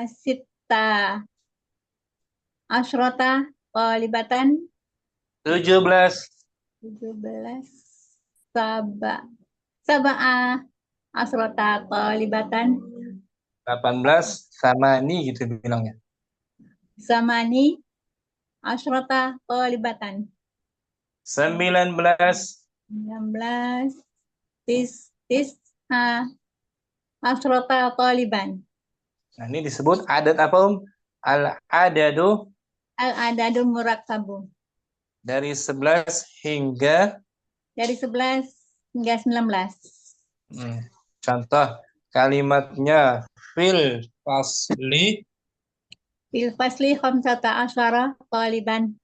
Sitta asrata talibatan.
17
17 Saba'a asrota talibatan.
18 samani gitu bilangnya.
Samani asrota talibatan.
19
19 tis'a
asrota taliban.
Nah, ini disebut adat apa, Al-adadu
Al-adadul murakkabu.
dari 11 hingga
Dari 11 hingga 19.
Contoh kalimatnya fil fasli.
Fil fasli khamsata asyara taliban.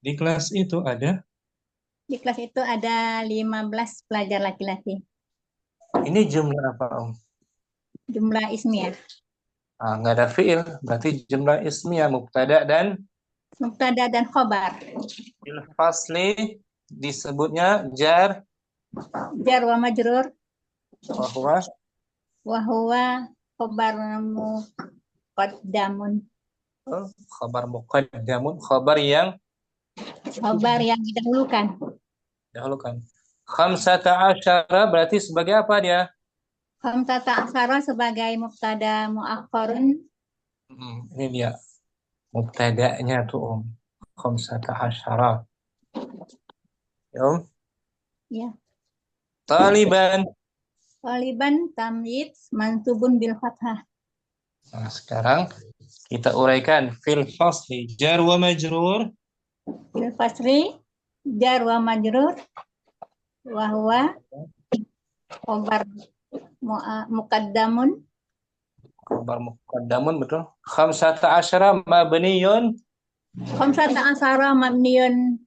Di kelas itu ada.
Di kelas itu ada 15 pelajar laki-laki.
Ini jumlah apa, Om?
Jumlah ismiyah.
Nggak ada fiil, berarti jumlah ismiyah mubtada dan
Mubtada dan khobar.
fil fasli disebutnya jar
Jar wa majrur
bahwa
wa huwa khobar muqaddamun.
khabar muqaddamun, khabar yang
Khobar yang didahulukan.
dahulukan. Khamsata asyara berarti sebagai apa dia?
Khamsata asyara sebagai mubtada muakhkharun.
Ini dia mubtada'nya tuh, Om. Khamsata asyara. Ya, Om.
Ya.
Taliban.
Taliban tamyiz mansubun bil fathah.
Nah, sekarang kita uraikan fil fasli jar wa majrur.
Bil fasri jar wa majrur wa huwa khobar muqaddamun.
Khabar muqaddamun, betul. Khamsata asyara mabniyun
Khamsata asyara mabniyun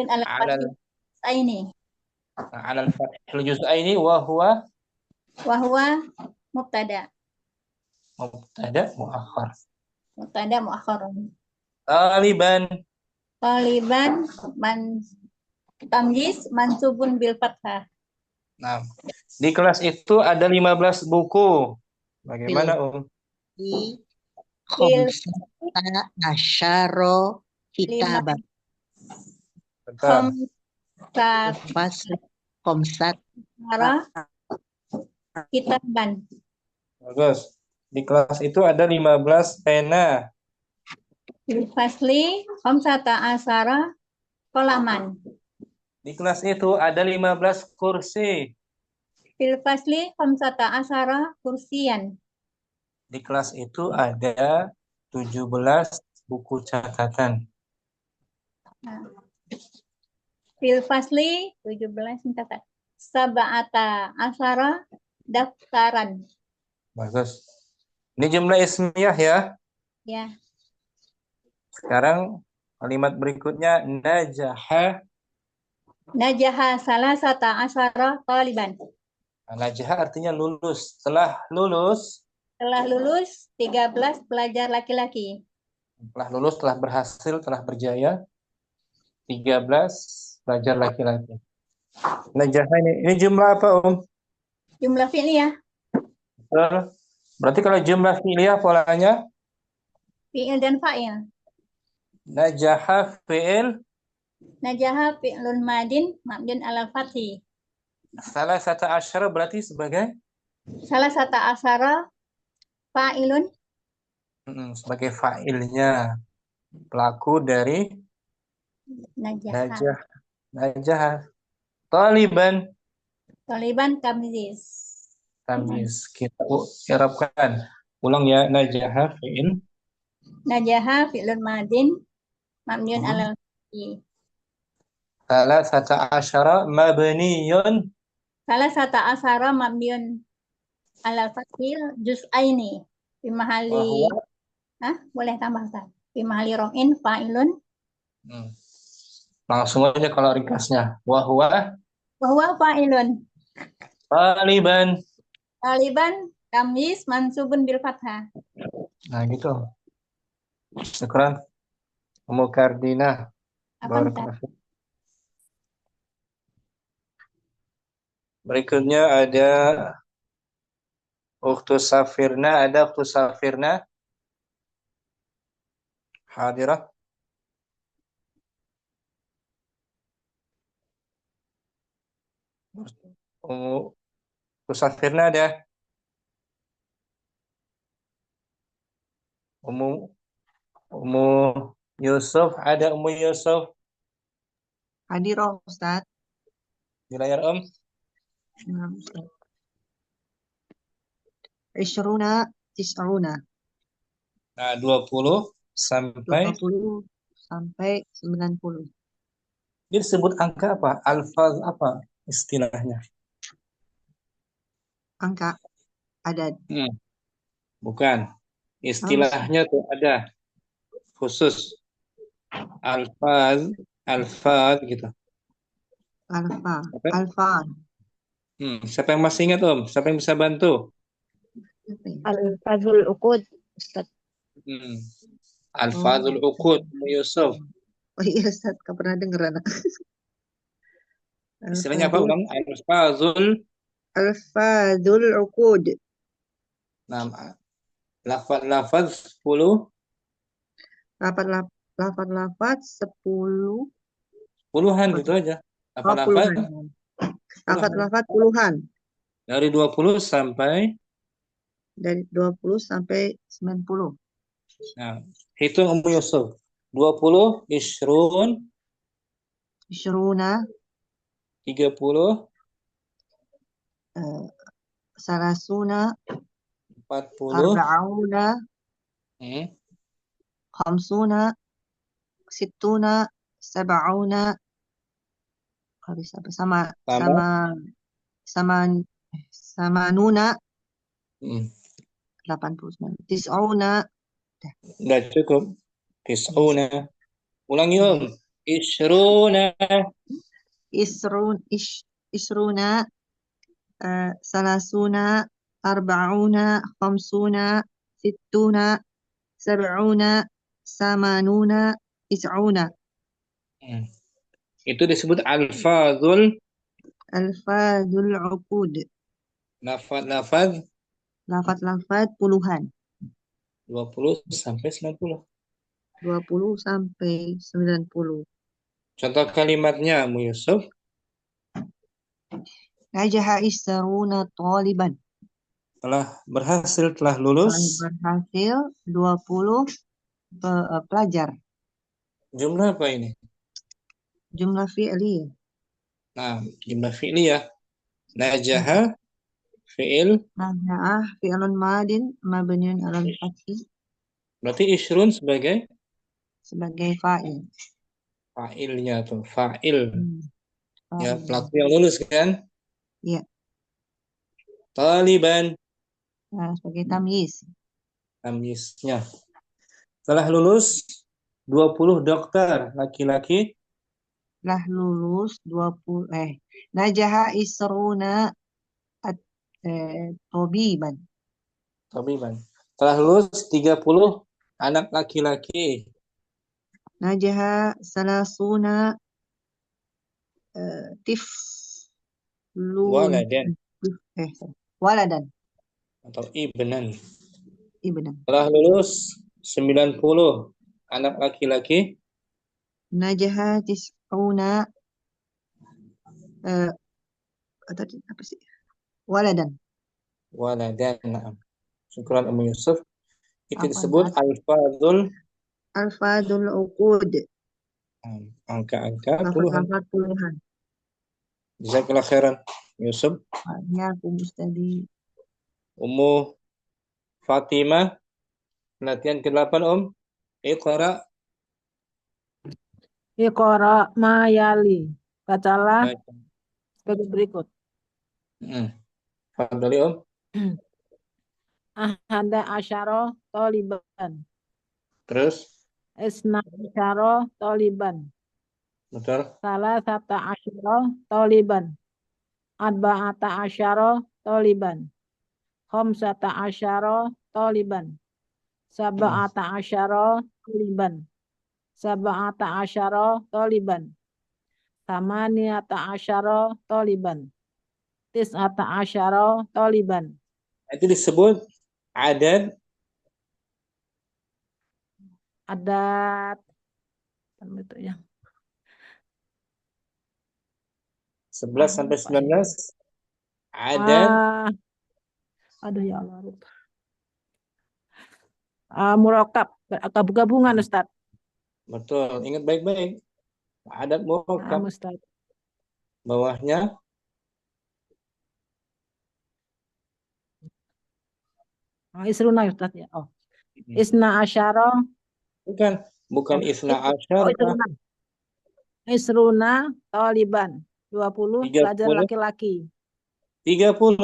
ala
alal
fathil ini.
alal fathil juz'aini wa huwa
Wa huwa mubtada.
mubtada muakhar.
Mubtada muakhkharun.
Taliban.
Taliban tamyiz mansubun bil fathah.
Nah, di kelas itu ada 15 buku. Bagaimana, Om?
Khamsata asyara kitaban.
Betul.
Khamsat
Khamsat
asyara kitaban.
Bagus. Di kelas itu ada 15 pena.
Bil fasli khamsata asyara qalaman.
Di kelas itu ada 15 kursi.
Fil fasli khamsata asyara kursiyan.
Di kelas itu ada 17 buku catatan.
Fil fasli 17 mencatat. Sab'ata asyara daftaran.
Bagus. Ini jumlah ismiyah ya.
Ya.
Sekarang kalimat berikutnya najaha.
Najaha salasata asyara taliban.
Najaha artinya lulus. Setelah lulus,
Telah lulus 13 pelajar laki-laki.
telah berhasil, telah berjaya 13 pelajar laki-laki. Najaha ini jumlah apa, Om?
Jumlah fi'liyah.
Betul. Berarti kalau jumlah fi'liyah polanya
Fi'il dan fa'il.
najaha fi'il
Najaha fi'lun madin mabniun alal fathi.
salah satu asyara berarti sebagai
Salasata asyara fa'ilun.
sebagai fa'ilnya, pelaku dari
Najaha.
najaha. Taliban.
Taliban tamyiz.
Tamyiz. Kita i'rabkan. Ulang ya, najaha fi'il
Najaha fi'lun madin mabniun alal fathi.
salah satu asyara mabniyun
Salasata asyara mabniun alal fathil juz'aini. Fi mahali boleh tambah Ustaz. Fi mahali raf'in fa'ilun.
Langsung aja kalau ringkasnya. Wahwa
Fa'ilun.
Taliban.
Taliban tamyiz mansubun bil fathah.
Nah gitu. Syukran. Ummu Kardina. Barakallahu. Berikutnya ada Ukhtus Safirna. Ada Ukhtus Safirna hadirah. Ukhtus Safirna ada. Ummu Yusuf ada. Ummu Yusuf
Hadirah Ustaz.
di layar, Om.
Nah, Ustaz. Ishruna, tis'una.
Nah, 20 sampai
20 sampai 90.
dia disebut angka apa? Alfaz apa istilahnya?
Angka adad.
Bukan. Istilahnya tuh ada khusus alfaz, alfaz gitu.
Alfa.
Apa?
Alfa.
Siapa yang masih ingat Om? Siapa yang bisa bantu?
Apa ya?
Al-Fazul Uqud. Ustaz.
Alfazul uqud, Yusuf.
Oh iya Ustaz, kau pernah dengar anak?
Istilahnya apa Ulang? Alfazul.
Alfadul uqud.
Nah, lafaz 10.
Lafaz 10.
Puluhan gitu aja. Lafaz
Puluhan. Lafaz puluhan.
dari 20 sampai
Dari 20 sampai 90.
nah, hitung Ummu Yusuf. 20, Ishrun,
Ishruna,
30,
Salasuna,
40,
Arba'una, Khamsuna, Sittuna, Sab'una. Habis apa? Samanuna, 89. Tis'una,
udah cukup. Tis'una. Ulangi Om. Ishruna,
Isruna, Salasuna, Arba'una, Khamsuna, Sittuna, Sab'una, Samanuna, Tis'una.
itu disebut alfazul
Alfadul uqud.
lafaz
Lafaz puluhan.
20 sampai 90.
20 sampai 90.
Contoh kalimatnya Ummu Yusuf.
Najaha isruna taliban.
Telah berhasil, telah
Telah
lulus.
berhasil 20 pelajar.
Jumlah apa ini?
Jumlah fi'li.
Nah, jumlah fi'liyah. Najaha fi'il.
Najaha fi'lun madin mabniun 'alal fathi
Berarti Ishrun sebagai
sebagai fa'il.
fa'ilnya tuh. Fa'il. Ya,
Fa'il.
pelaku yang lulus kan?
Iya.
Taliban.
Nah, sebagai tamyiz.
Tamyiznya. Telah lulus 20 dokter laki-laki.
Telah lulus 20 najaha isruna tabiban.
Tabiban. Telah lulus 30 anak laki-laki.
Najaha salasuna tiflun
Waladan
waladan
atau ibnan.
ibnan.
Telah lulus 90 anak laki-laki.
Najaha tis'una tadi apa sih? Waladan.
Waladan. Syukran Ummu Yusuf. Itu
Apa,
disebut alfazul
Alfadul uqud.
angka-angka puluhan.
Lafaz puluhan.
Jazakallah khairan Yusuf.
Ya, aku mustadi.
Ummu Fatimah, latihan ke-8 Om. Iqra.
Iqra ma yali. Bacalah sebagai berikut.
Fadhali Om.
Ahada asyara taliban.
Terus,
Isna asyara taliban.
betul.
Salasata asyara taliban. Arba'ata asyara taliban. Khamsata asyara taliban. Sab'ata asyara taliban. Sab'ata asyara taliban. Tamaniyata asyara taliban. Tis'ata asyara taliban.
Itu disebut adad
Adat itu ya.
11 sampai 19. Adad
Aduh ya Allah. Murakab, gabungan Ustaz.
betul. Ingat baik-baik. Adad murakkab.
Ustaz.
Bawahnya
Isruna ya Ustaz ya. Oh,
Hmm.
isna asyara.
Bukan
Oh,
isna
oh
asyara.
isruna. Isruna taliban. 20 pelajar
30.
laki-laki.
30.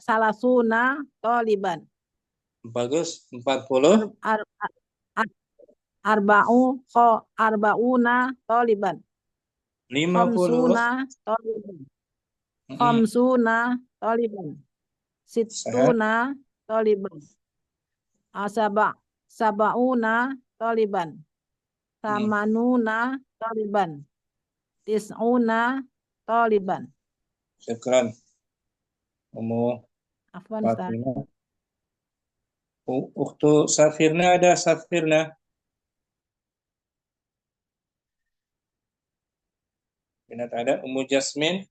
Salasuna taliban.
Bagus. 40.
Arbauna taliban.
50.
Khamsuna taliban.
Hmm.
Khamsuna taliban.
Sehat.
Sittuna taliban. Sabauna taliban. Samanuna taliban. Tis'una taliban.
Syukran. Umu
Afwan Ustaz.
Fatimah. Ukhtu Safirna ada Safirna. Binat ada Umu Jasmine.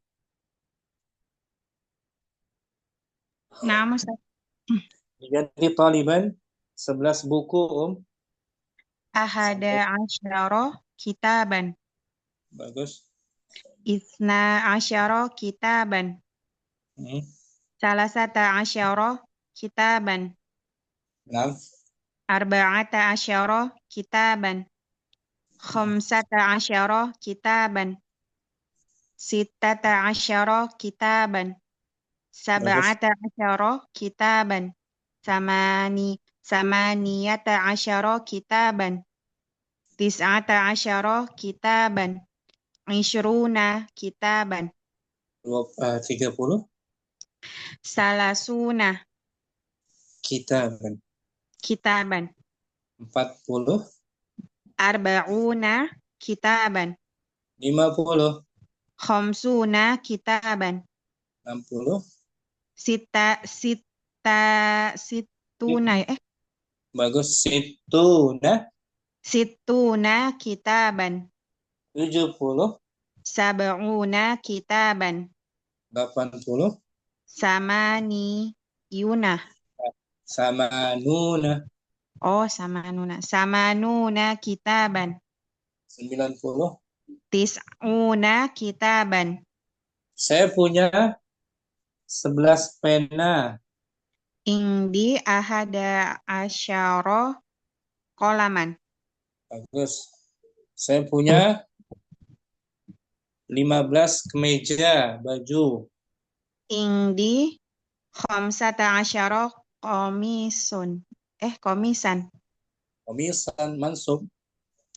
Naam Ustaz.
Diganti taliban 11 buku
Ahada asyara kitaban.
Bagus.
Isna asyara kitaban.
Hmm.
Salasata asyara kitaban.
6.
Arba'ata asyara kitaban. Khamsata asyara kitaban. Sittata asyara kitaban. Sab'ata asyara kitaban. Samaniyata asyara kitaban. Tis'ata asyara kitaban. Ishruna kitaban.
30.
Salasuna
Kitaban.
kitaban.
40.
Arba'una kitaban.
50.
Khamsuna kitaban.
60.
Situna
Bagus. Situna.
Situna kitaban.
70.
Sab'una kitaban.
80.
Samaniyuna.
Samanuna.
Oh, samanuna kitaban.
90.
Tis'una kitaban.
Saya punya 11 pena.
Indi ahada asyara qalaman.
Bagus. Saya punya 15 kemeja, baju.
Indi khamsata asyara komisan.
Komisan mansub.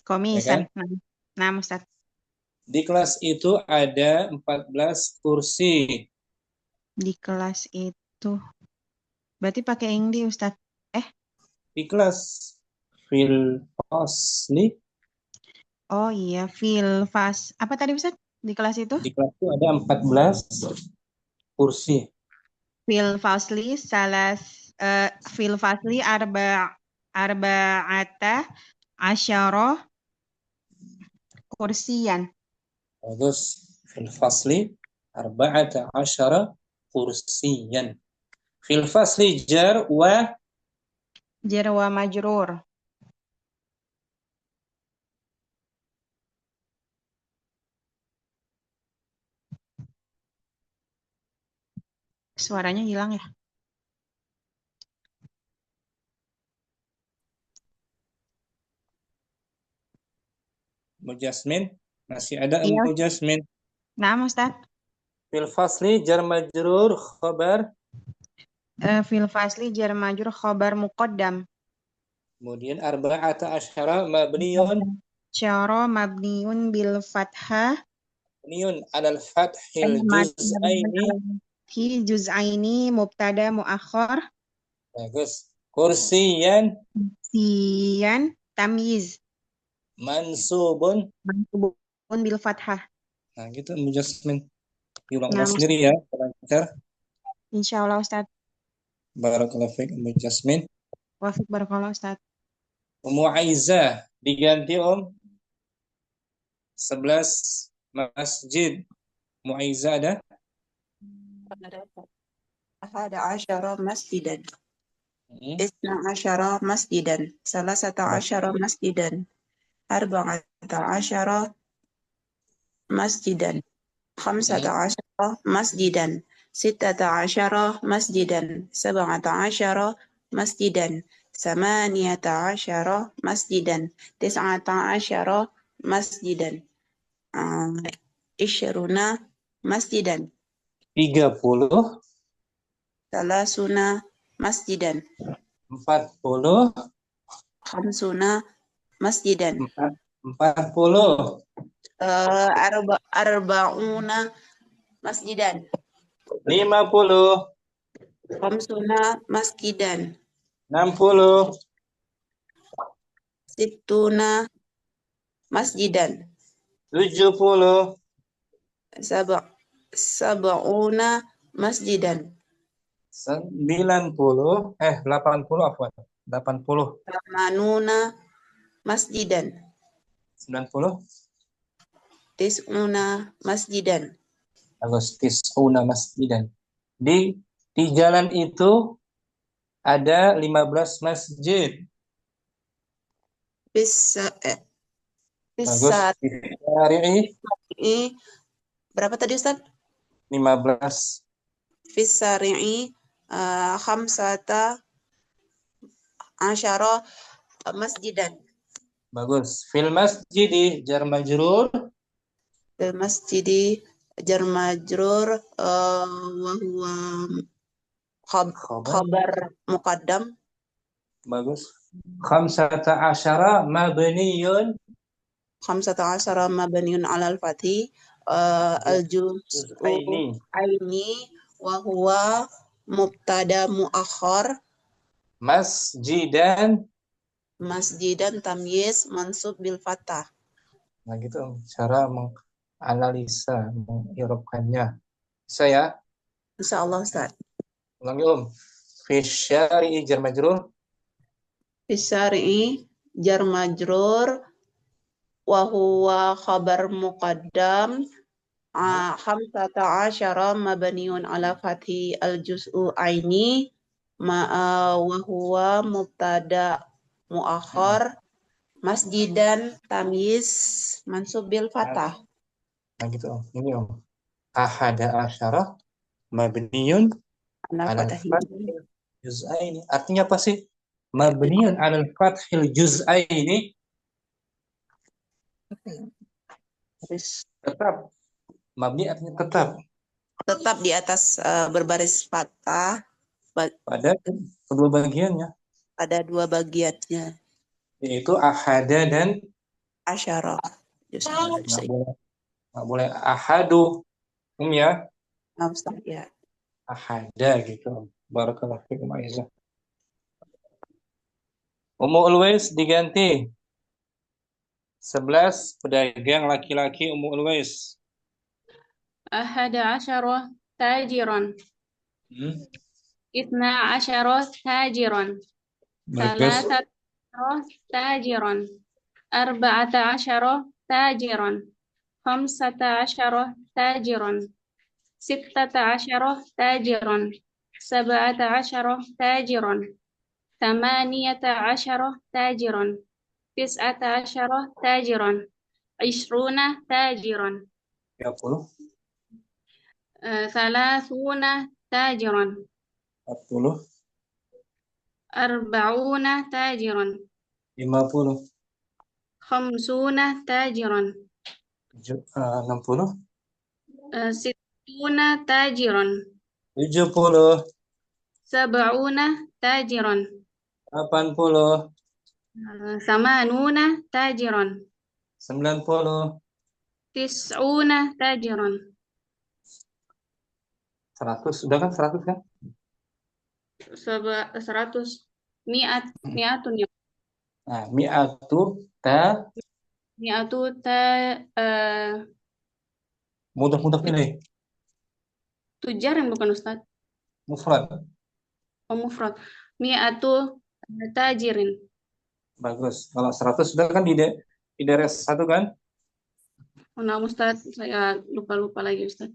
Komisan.
Ya kan?
Nah, Ustaz.
Di kelas itu ada 14 kursi.
Di kelas itu. Berarti pakai indi, Ustaz.
Di kelas fil fasli.
Oh iya, filfas. Apa tadi, Ustaz? Di kelas itu?
Di kelas itu ada 14 kursi.
Filfasli filfasli arba'ata asyara kursiyan.
Bagus. Fil fasli 14 kursiyan. Fil fasli jar wa
Jar wa majrur. Suaranya hilang ya?
Mujasmin. Masih ada
Iya.
Mujasmin.
Nah, Ustaz.
Fil fasli jar majrur khabar.
Filfasli jar majrur khobar muqaddam.
Kemudian arba'ata asyara mabniyun
Syara mabniun bil fathah.
mabniyun alal fathil juz'aini.
Hi juz'aini mubtada muakhar.
Bagus. Kursiyan
Siyan tamyiz.
mansubun.
Mansubun bil fathah.
Nah, gitu Mujasmin. Diulang
Nah,
sendiri ya, lancar.
Insyaallah Ustaz.
Barakallahu fiik Mujasmin.
Wafiq barakallah Ustaz.
Ummu Aizah diganti Om. 11 masjid. Ummu Aizah ada?
Ahada asyara masjidan. Isna asyara masjidan. Salasata asyara masjidan. Arba'ata asyara masjidan. Khamsata asyara masjidan. ستة عشر مسجدا سبعة عشر مسجدا ثمانية عشر مسجدا تسعة عشر مسجدا 20 مسجدا
30,
30 مسجدا
40,
50 مسجدا
40,
أربعون مسجدا
50,
50 مسجدا
60,
60 مسجدا
70,
70 مسجدا
90, 80, afwan. 80,
80 مسجدا
90,
90 مسجدا
Agustus, Una Masjidan. Di jalan itu ada 15 masjid.
Bisa
Bagus. Syari'i
berapa tadi Ustaz?
15.
Fisari'i khamsata asyara masjidan.
Bagus. Fil masjidi jar majrur.
Fil masjidi jar majrur wa huwa khabar muqaddam.
Bagus. Khamsata asyara mabniyun.
Khamsata asyara mabniyun alal fathi al-juz'u aini wa huwa mubtada muakhar.
Masjidan.
Masjidan tamyiz mansub bil fathah.
Nah gitu cara menganalisa, mengirobkannya. Bisa ya?
Insyaallah Ustaz.
Ulangi Fi syari'i jar majrur.
Fisari'i jar majrur wa huwa khabar muqaddam khamsata asyara mabniun ala fathi al-juz'u aini wa huwa mubtada muakhar masjidan tamyiz mansub bil fathah.
Nah gitu ini ahada asyara mabniyun ala fathil juz'aini. Artinya apa sih? Mabniyun ala fathil juz'aini. Tetap. Mabni artinya tetap.
Tetap di atas berbaris fathah
Pada kedua bagiannya.
pada dua bagiannya.
Yaitu ahada dan
Asyara.
Nggak boleh ahadu. Ya.
Ya.
Ahada gitu. Barakallahu fikum Aisyah. Ummul Uwais diganti. 11 pedagang laki-laki Ummul Uwais.
Ahada asyara tajiran. Itna asyara tajiran. Salasat tajiran. Arba'ata asyara tajiran. Khamsata asyara tajiran. Sittata asyara tajiran. Sab'ata asyara tajiran. Thamaniyata asyara tajiran. Tis'ata asyara tajiran. 20 tajiran.
30.
Thalathuna tajiran.
40.
Arba'una tajiran.
50.
Khamsuna tajiran.
60.
Sittuna tajiran.
70.
Sab'una tajiran.
80.
Samanuna tajiran.
90.
Tis'una tajiran.
100. Sudah kan 100 kan?
100. Mi'atun ya.
Nah, mi'atu ta
Mi'atu ta
mudah-mudah pilih.
tujaran bukan Ustaz?
Mufrad.
Mufrad. Mi'atu tajirin.
Bagus. Kalau 100 sudah kan di daerah 1 kan?
Nah, Ustaz, saya lupa lagi Ustaz.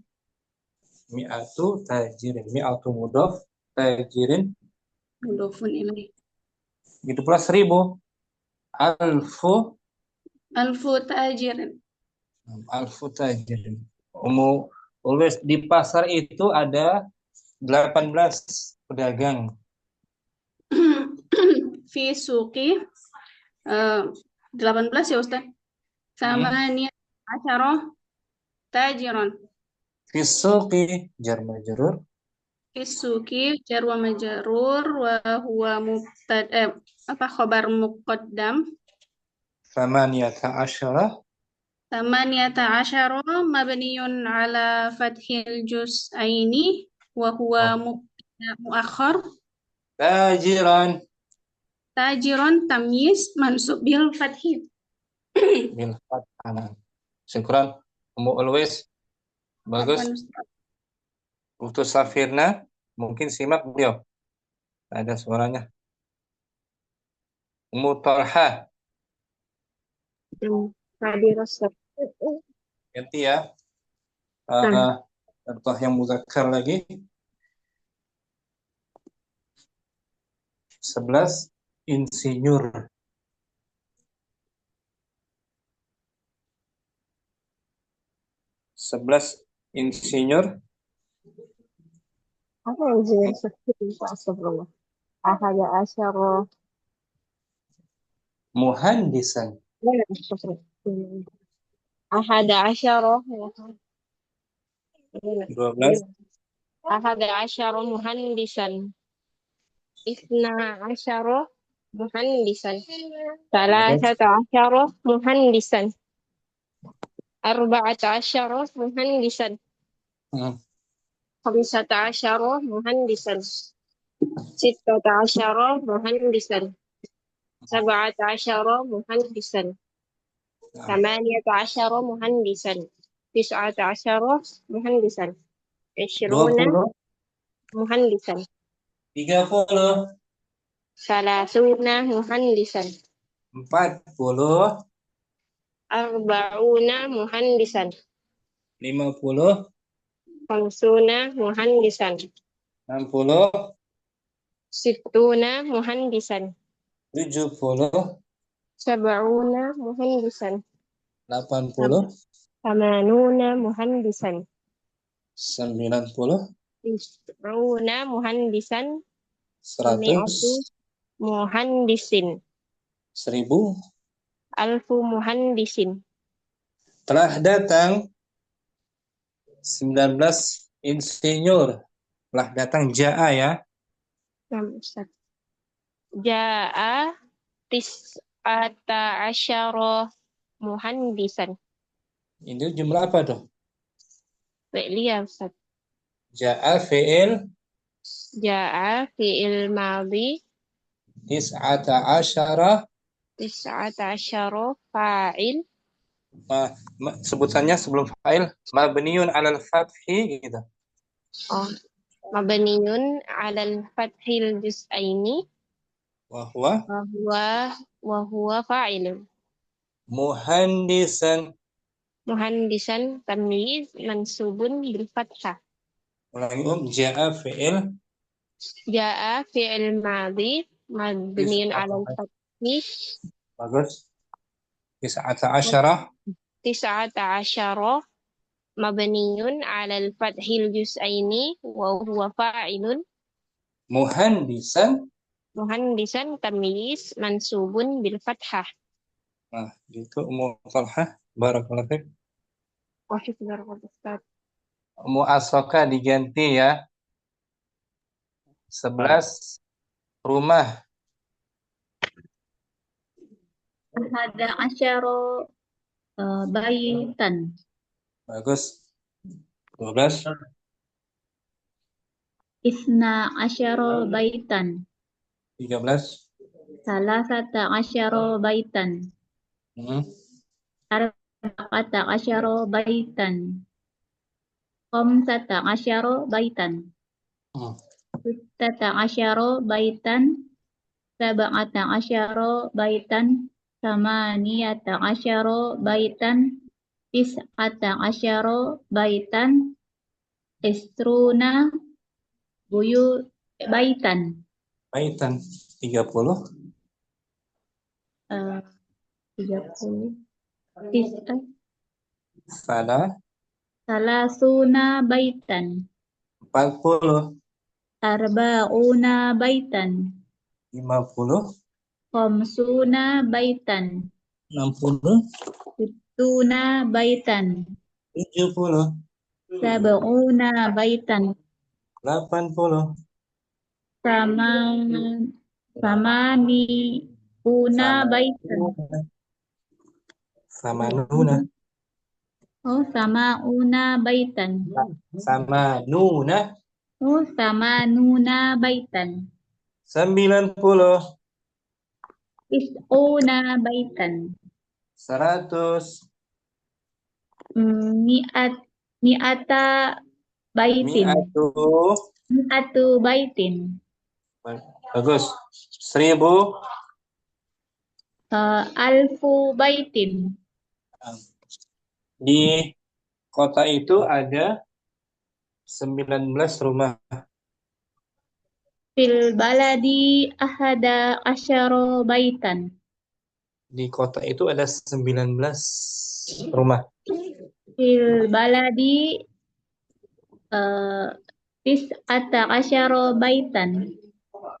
Mi'atu tajirin. Mi'atu mudhaf tajirin.
Mudhofun ilaih.
Gitu pula 1000. Alfu
Alfu tajirin.
tajirin. Ummu Always di pasar itu ada 18 pedagang.
Fi suqi 18 ya Ustaz. Samaniyah asyarah tajiran.
Fi suqi jar majrur.
Fi suqi jar wa majrur wa huwa mubtada khabar muqaddam.
Samaniyata asyara.
Samaniyata asyara mabniyun ala fathil juz'aini wa huwa mubtada muakhar.
Tajiran.
Tajiran tamyiz mansub bil fathi.
Bil fathah. Syukran. Always. Bagus. Untuk Safirna, mungkin simak beliau. Ada suaranya. Talha. Ganti ya. Contoh yang muzakkar lagi. 11 insinyur. Insinyur.
Apa yang insinyur? Astagfirullah. Ahada asyara.
Muhandisan.
Ahada asyara.
12.
Ahada asyara muhandisan. Isna asyara muhandisan. Salasata asyara muhandisan. Arba'ata asyara muhandisan. Khamsata asyara muhandisan. Sittata asyara muhandisan. Sab'ata asyara muhandisan. Thamaniyata asyara muhandisan. Tis'ata asyara muhandisan. 20 muhandisan.
30.
Salasuna muhandisan.
40.
Arba'una muhandisan.
50.
Khamsuna muhandisan.
60.
Sittuna muhandisan.
70.
Sab'una muhandisan.
80.
Tamanuna muhandisan.
90.
Tis'una muhandisan.
100.
Mi'atu muhandisin.
1000.
Alfu muhandisin.
Telah datang 19 insinyur. Telah datang ja'a ya.
Ja'a tis'ata asyara muhandisan.
Ini jumlah apa tuh?
Fi'liyah Ustaz.
Ja'a fi'il.
Ja'a fi'il madhi.
Tis'ata asyara.
Tis'ata asyara fa'il.
Sebutannya sebelum fa'il. Mabniun alal fathi gitu.
Mabniun alal fathil juz'aini. Wahuwa fa'ilun.
Muhandisan.
Muhandisan tamyiz mansubun bil fathah.
Ulangi ja'a fi'il.
Ja'a fi'il madhi mabniun alal fathi.
Bagus. Tis'ata asyara.
Tis'ata asyara mabniun alal fathil juz'aini wa huwa fa'ilun.
Muhandisan.
Muhandisan tamyiz mansubun bil fathah.
Nah, gitu Talha. Barakallahu fiik. Mu'assoka diganti ya. 11 rumah.
Ahada asyara baitan.
Bagus. 12.
Isna asyara baitan.
13.
Salasata asyara baitan. Arba'ata asyara baitan. Khamsata asyara baitan. Sittata asyara baitan. Sab'ata asyara baitan. Thamaniyata asyara baitan. Tis'ata asyara baitan. Isruna baitan.
Baitan 30.
30. Tis'ah. Salasuna baitan.
40,
Arba'una baitan.
50,
Khamsuna baitan.
60,
Sittuna baitan.
70,
Sab'una baitan.
80,
Samaniuna baitan.
Samanuna,
Oh, sama'una baitan.
Samanuna,
Oh, samanuna baitan.
90,
Tis'una baitan.
100,
Mi'ata baitin.
mi'atu,
Mi'atu baitin.
bagus, 1000,
Alfu baitin.
di kota itu ada 19 rumah.
Fil baladi ahada asyara baitan.
Di kota itu ada 19 rumah.
Fil baladi tis'ata asyara baitan.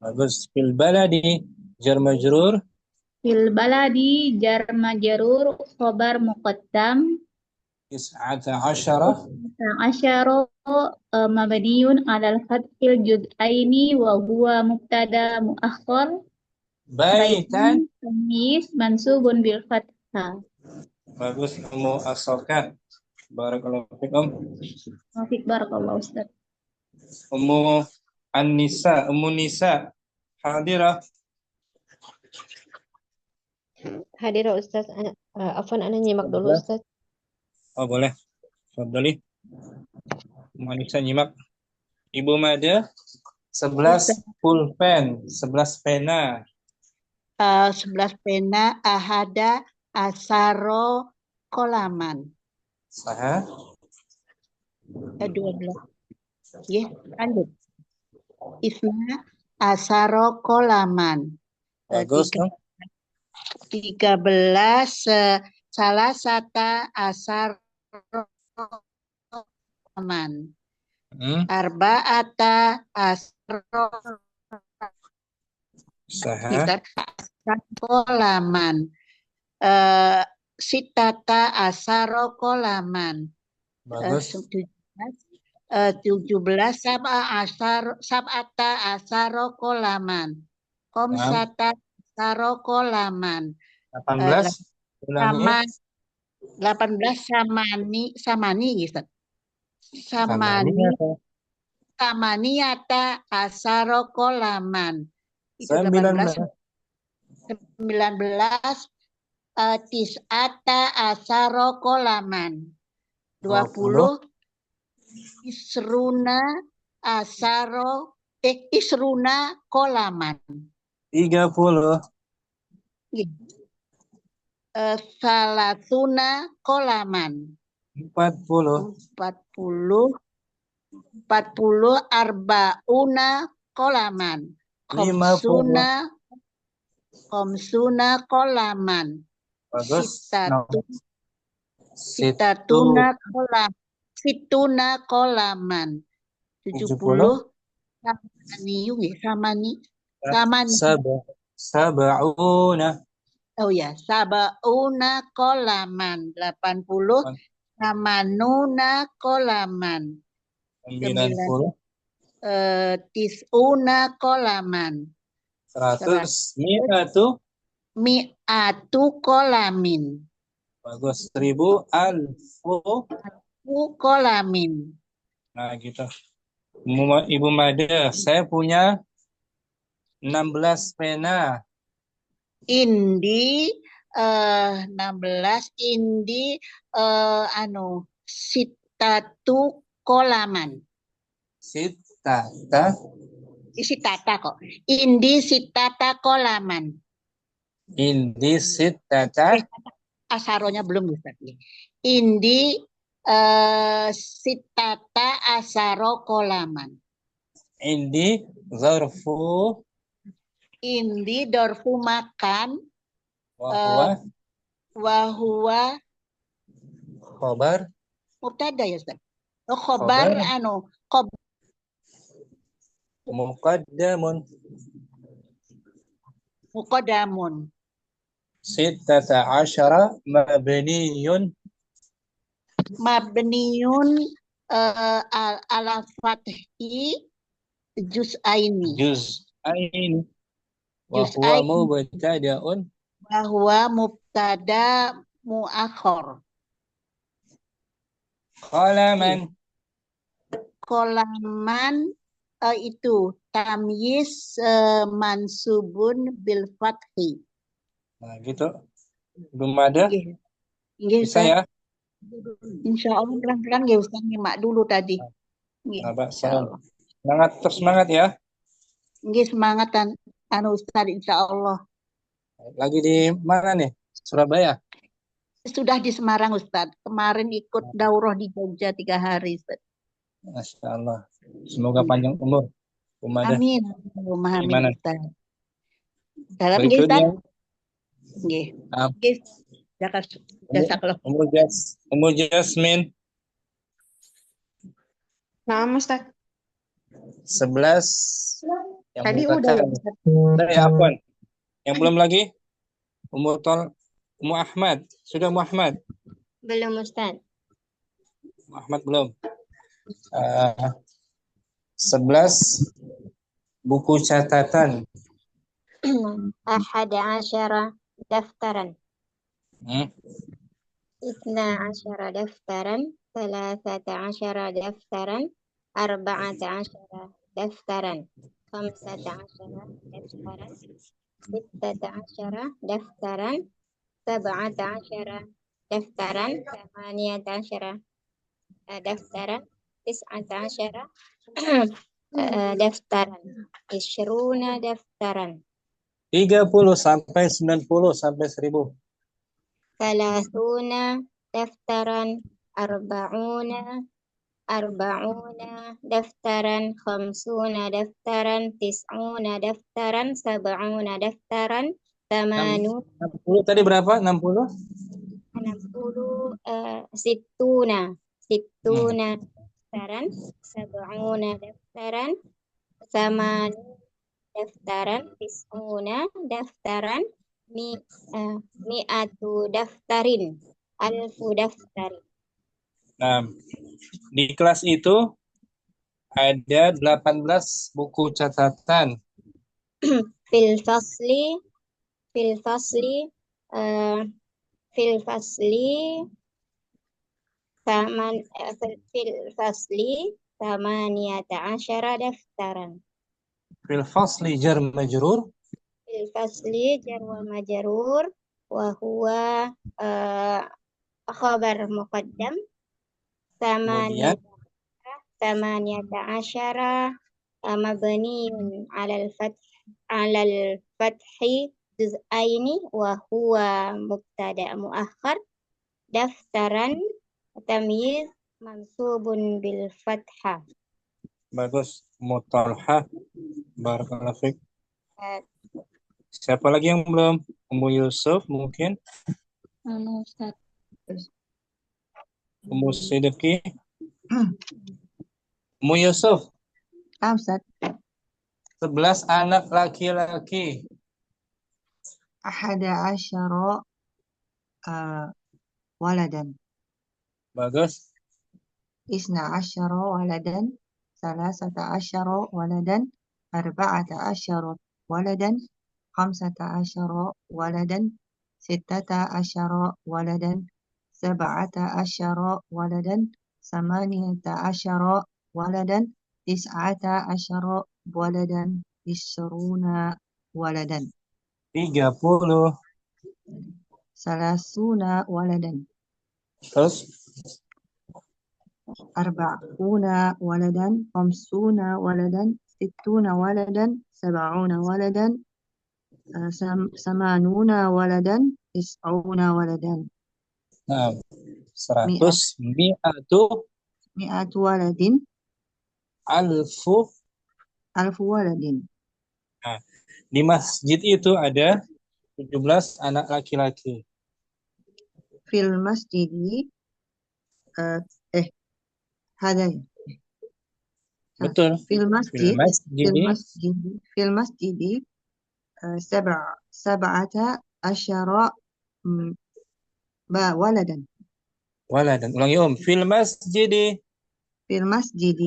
Bagus. Fil baladi jar majrur,
Fil baladi jar majrur khobar muqaddam.
19,
Asyara mabniun alal fathil juz'aini wa huwa mubtada muakhkhar.
baitan.
Tamis mansubun bil fathah.
Bagus, kamu asalkan. Barakallahu fikum.
Wafik barakallahu Ustaz.
Ummu Nisa hadirah.
Hadirah Ustaz. Afwan, ana nyimak dulu Ustaz.
Oh boleh. Fadhali. Ummu Nisa nyimak. Ibu Mada 11 pulpen, 11 pena.
11 pena, ahada, asaro, kolaman.
Saha?
12. Ya, lanjut. Isna, asaro, kolaman.
Bagus, dong.
13, salah sata, asaro, kolaman. Arba'ata, asaro,
Saha?
kolaman. Sitata asaro kolaman.
Bagus.
17 sab'ata asaro kolaman. Komsata asaro kolaman.
18. Ulangi.
18 samani gitu. Samaniyata asaro kolaman. Itu
19.
tis'ata asaro kolaman. 20 isruna kolaman.
30.
Salasuna kolaman.
40.
40 arbauna kolaman.
50.
Komsuna kolaman.
Bagus.
Situna kolaman. 70 samani.
Sab'una.
Oh ya, sab'una kolaman. 80 samanuna kolaman.
90.
Tis'una kolaman.
100.
Mi'atu kolamin.
Bagus. 1000. Alfu.
Kolamin.
Nah gitu. Ibu Mada, saya punya 16 pena.
Indi 16 indi sitatu kolaman.
Sitata
kok. Indi sitata kolaman.
Indi sitata.
Asaronya belum Ustaz. Indi sitata asaro kolaman.
Indi zarfu.
Indi dorfu makan.
Wahuwa.
Wahuwa
Khobar.
Mubtada ya Ustaz. Oh, khobar
Khobar muqaddamun
muqaddamun.
sittata asyara mabniyun
Mabniun ala fathi juz'aini.
juz'ain wa huwa
Juz'ain
mubtada'un
bahwa mubtada muakhir.
qalaman
Kolaman itu tamyiz mansubun bil fathi.
nah gitu belum ada
Nggih. Nggih,
bisa
Ustaz.
ya
Insya Allah pelan-pelan ya Ustaz, nyimak dulu tadi. Nggih,
nah,
insya Allah.
semangat terus semangat ya
Nggih, semangat Ustaz, insya Allah.
lagi di mana nih Surabaya
Sudah di Semarang Ustaz. Kemarin ikut daurah di Jogja 3 hari Ustaz.
Masya Allah semoga panjang umur Umadah
Amin. Allahumma amin
gimana
Ustaz. Dalam nggih Ustaz?
berikutnya
Nggih.
ah,
Nggih. Jazakallah.
Umur Jasmine
Nah, Ustaz.
11 yang
Tadi
muzakkar.
udah ya, Ustaz.
Udah ya Afwan yang belum lagi Umur Ahmad sudah Muhammad
Belum Ustaz.
Ahmad belum 11 buku catatan
Ahada asyara daftaran.
hmm?
Itna asyara daftaran. Thalathata asyara daftaran. Arba'ata asyara daftaran. Khamsata asyara daftaran. Sittata asyara daftaran. Sab'ata asyara daftaran. Thamaniyata asyara daftaran. Tis'ata asyara daftaran. Isyruna daftaran.
30 sampai 90 sampai 1000
Thalathuna daftaran. Arba'una daftaran. Khamsuna daftaran. Tis'una daftaran. Sab'una daftaran. Thamanu
60 tadi berapa 60
Sittuna daftaran. Sab'una daftaran. Thamanu daftaran. Tis'una daftaran. Mi'atu daftarin. Alfu daftarin.
nah di kelas itu ada 18 buku catatan
Fil fasli tamaniyata asyara daftaran.
fil fasli jar majrur
Fil fasli jar wa majrur wa huwa khabar muqaddam.
kemudian
Tamaniyata asyara mabniyun alal fathi juz'aini wa huwa mubtada muakhar. Daftaran tamyiz mansubun bil fathah.
bagus Mutalha barakallahu fiik siapa lagi yang belum Ummu Yusuf mungkin
Ustaz.
Ummu Sidqi Ummu Yusuf
Ustaz.
11 anak laki-laki
Ahada asyara waladan.
bagus
Isna asyara waladan. Salasata asyara waladan. Arba'ata asyara waladan. Khamsata asyara waladan. Sittata asyara waladan. Sab'ata asyara waladan. Samaniyata asyara waladan. Tis'ata asyara waladan. Isruna waladan.
30
Salasuna waladan.
terus
Arba'una waladan. Khamsuna waladan. Sittuna waladan. Sab'una waladan. Samanuna waladan. Tis'una waladan.
nah 100
Mi'atu waladin.
alfu
Alfu waladin.
nah, di masjid itu ada 17 anak laki-laki
Fil masjidi هذا
Betul.
في
Fil
المسجد
masjidi
في المسجد سبعة عشر م- ولدا
waladan. Ulangi Fil masjidi.
في المسجد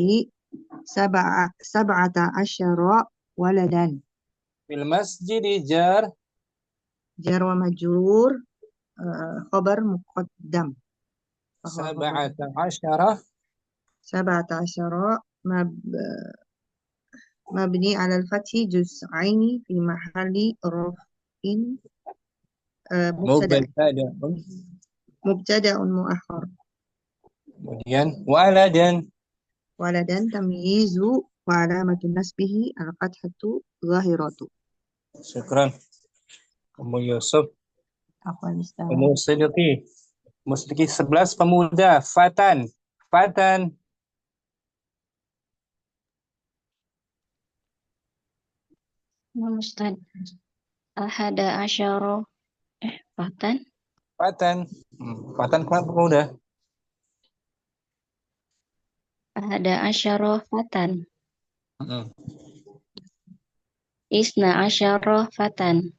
سبعة عشر ولدا
Fil masjidi jar.
جار ومجرور خبر مقدم فهو خبر
Sab'ata asyara.
17 مبني على الفتح جزئين في محل رفع مبتدأ
Mubtada'un.
مبتدأ مؤخر
Kemudian waladan.
ولدا تمييز وعلامة نسبه الفتحة ظاهرة
Syukran. Ummu Yusuf.
عفوا أستاذ
Ummu Siddiqi 11 pemuda. Fatan.
Naam Ustaz. Ahada asyara fatan.
Fatan kenapa pemuda?
Ahada asyara fatan.
Mm-mm.
Isna asyara fatan.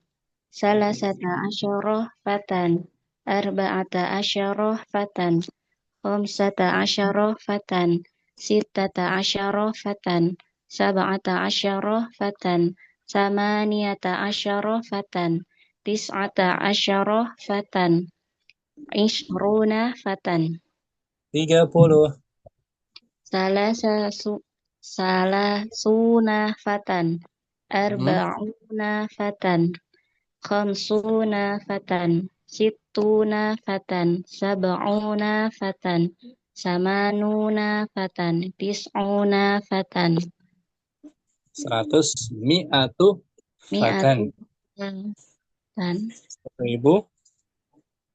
Salasata asyara fatan. Arba'ata asyara fatan. Khamsata asyara fatan. Sittata asyara fatan. Sab'ata asyara fatan. Samaniyata asyara fatan. Tis'ata asyara fatan. Ishruna fatan.
30.
Salasuna fatan. Arba'una fatan. Khamsuna fatan. Sittuna fatan. Sab'una fatan. Samanuna fatan. Tis'una fatan.
100. Mi'atu fatan.
Mi'atu fatan.
1000.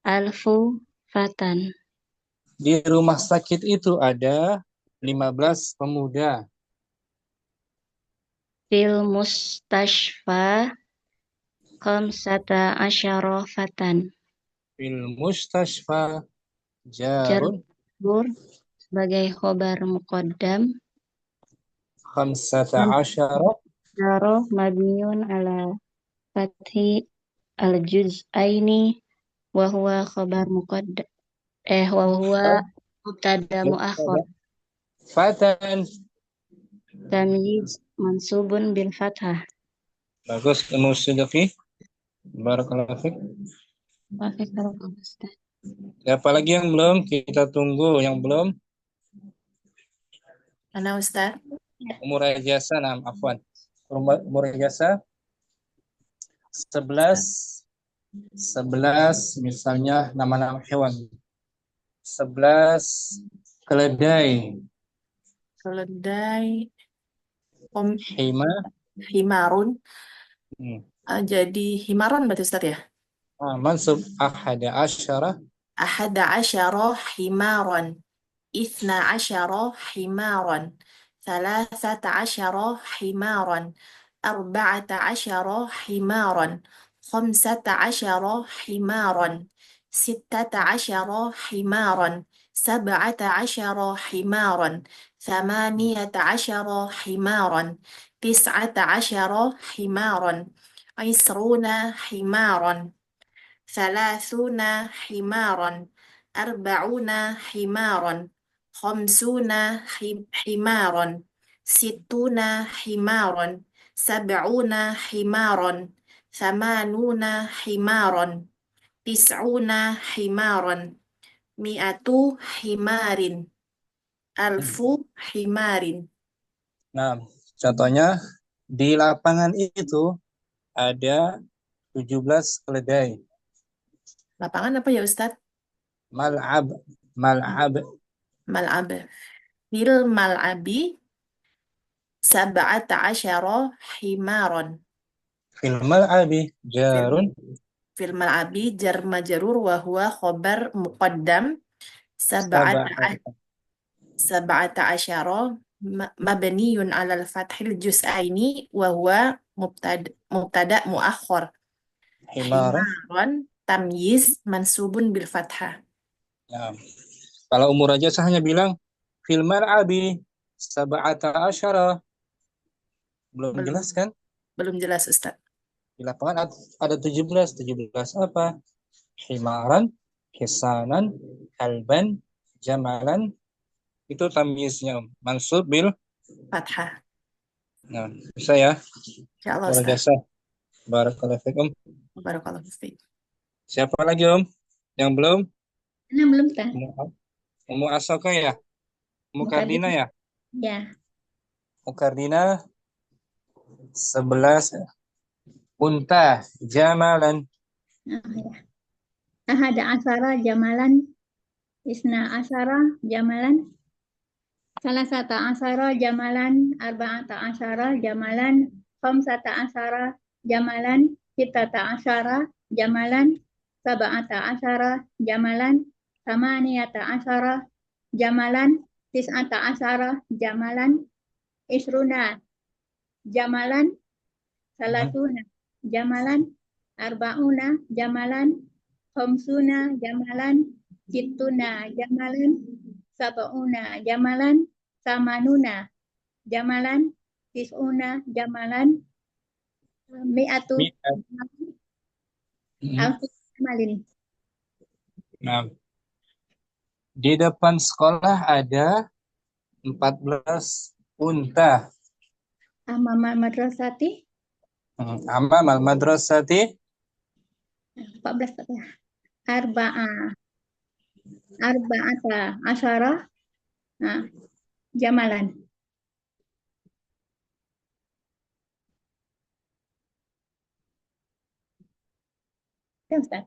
Alfu fatan.
Di rumah sakit itu ada 15 pemuda.
Fil mustashfa khamsata asyara fatan.
Fil mustashfa jarun.
Jar sebagai khobar muqaddam.
Khamsata asyara.
Jaro mabniun ala fathi al-juz'aini wa huwa khabar muqaddam wa huwa mubtada muakhar.
Fatan.
Tamyiz mansubun bil fathah.
Bagus, Ummu Siddiqi. Barakallahu fiik.
Barakallahu Ustaz.
Siapa lagi yang belum? Kita tunggu yang belum.
Mana Ustaz?
Umur Rajasa, afwan. Umur Rajasa 11 misalnya nama-nama hewan. 11 keledai.
Keledai.
Himarun.
Jadi himaron berarti Ustaz ya?
Mansub ahada asyara.
Ahada asyara himaron. Ithna asyara himaron. Thalathata asyara himaron. Arba'ata asyara himaron. Khamsata asyara himaron. Sittata asyara himaron. Sab'ata asyara himaron. Thamaniyata asyara himaron. Tis'ata asyara himaron. Isruna himaron. Thalathuna himaron. Arba'una himaron. Khamsuna himaron. Sittuna himaron. Sab'una himaron. Thamanuna himaron. Tis'una himaron. Mi'atu himarin. Alfu himarin.
Nah, contohnya di lapangan itu ada 17 keledai.
Lapangan apa ya Ustadz?
Mal'ab.
Fil mal'abi sab'ata asyara himaron.
Fil mal'abi jarun.
Fil mal'abi jar majrur wa huwa khobar muqaddam sab'ata asyara mabniyun 'alal fathil juz'aini wa huwa mubtada muakhar. Himaron tamyiz mansubun bil fathah.
Nah, kalau Umur Rajasa hanya bilang Fil mal'abi sab'ata asyara. Belum
Belum,
jelas kan?
belum jelas Ustaz.
Di lapangan ada 17. 17 apa? Himaran, hisanan, kalban, jamalan. Itu tamyiznya, mansub bil.
Fathah.
Nah, bisa ya?
Insyaallah
Luar
Ustaz.
jasa. Barakallahu fikum.
Barakallahu fiik.
Siapa lagi Om? Yang belum?
Ana belum Ustaz.
Umu Asoka ya? Umu Kardina ya?
Ya.
Umu Kardina 11 unta jamalan.
Ya. Ahada asara jamalan. Isna asara jamalan. Salasata asara jamalan. Arba'ata asara jamalan. Khamsata asara jamalan. Sittata asara jamalan. Sab'ata asara jamalan. Samaniyata asara jamalan. Tis'ata asara jamalan. Isruna jamalan. Salatuna jamalan. Arba'una jamalan. Khamsuna jamalan. Sittuna jamalan. Sab'una jamalan. Samanuna jamalan. Tis'una jamalan. Mi'atu jamalan. Alfu jamalin.
Nah, di depan sekolah ada 14 unta.
Amama madrasati
Amal madrasati
14 arba'ata asyara jamalan. Ya Ustaz.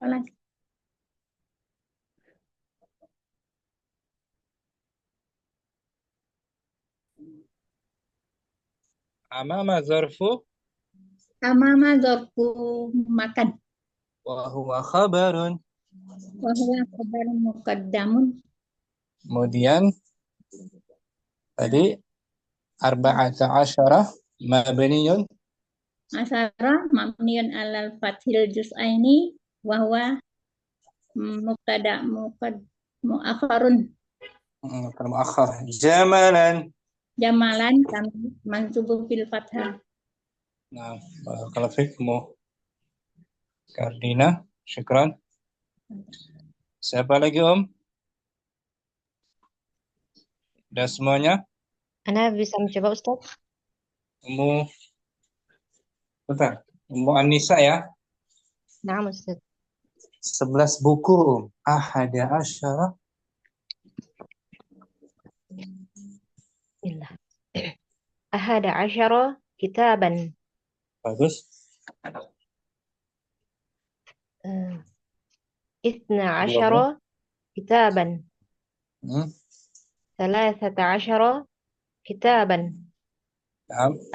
Ulang.
amama zarfu
Amama zarfu makan.
wa huwa khabarun.
Wa huwa khabarun muqaddamun.
Kemudian tadi arba'ata asyara mabniyun
Asyara mabniyun alal fathil juz'aini wa huwa mubtada muakharun.
muakhar jamalan.
Jamalan mansubu fil fathah.
Nah, kalau fikmu Kardina, syukran. Siapa lagi Om? Udah semuanya?
Ana bisa mencoba Ustaz?
Umu bentar. Umu Anissa ya?
Naam Ustaz.
11 buku Om. Ahada asyara.
Bismillah. Ahada asyara kitaban.
Bagus.
Ithna asyara kitaban. Thalathata asyara kitaban.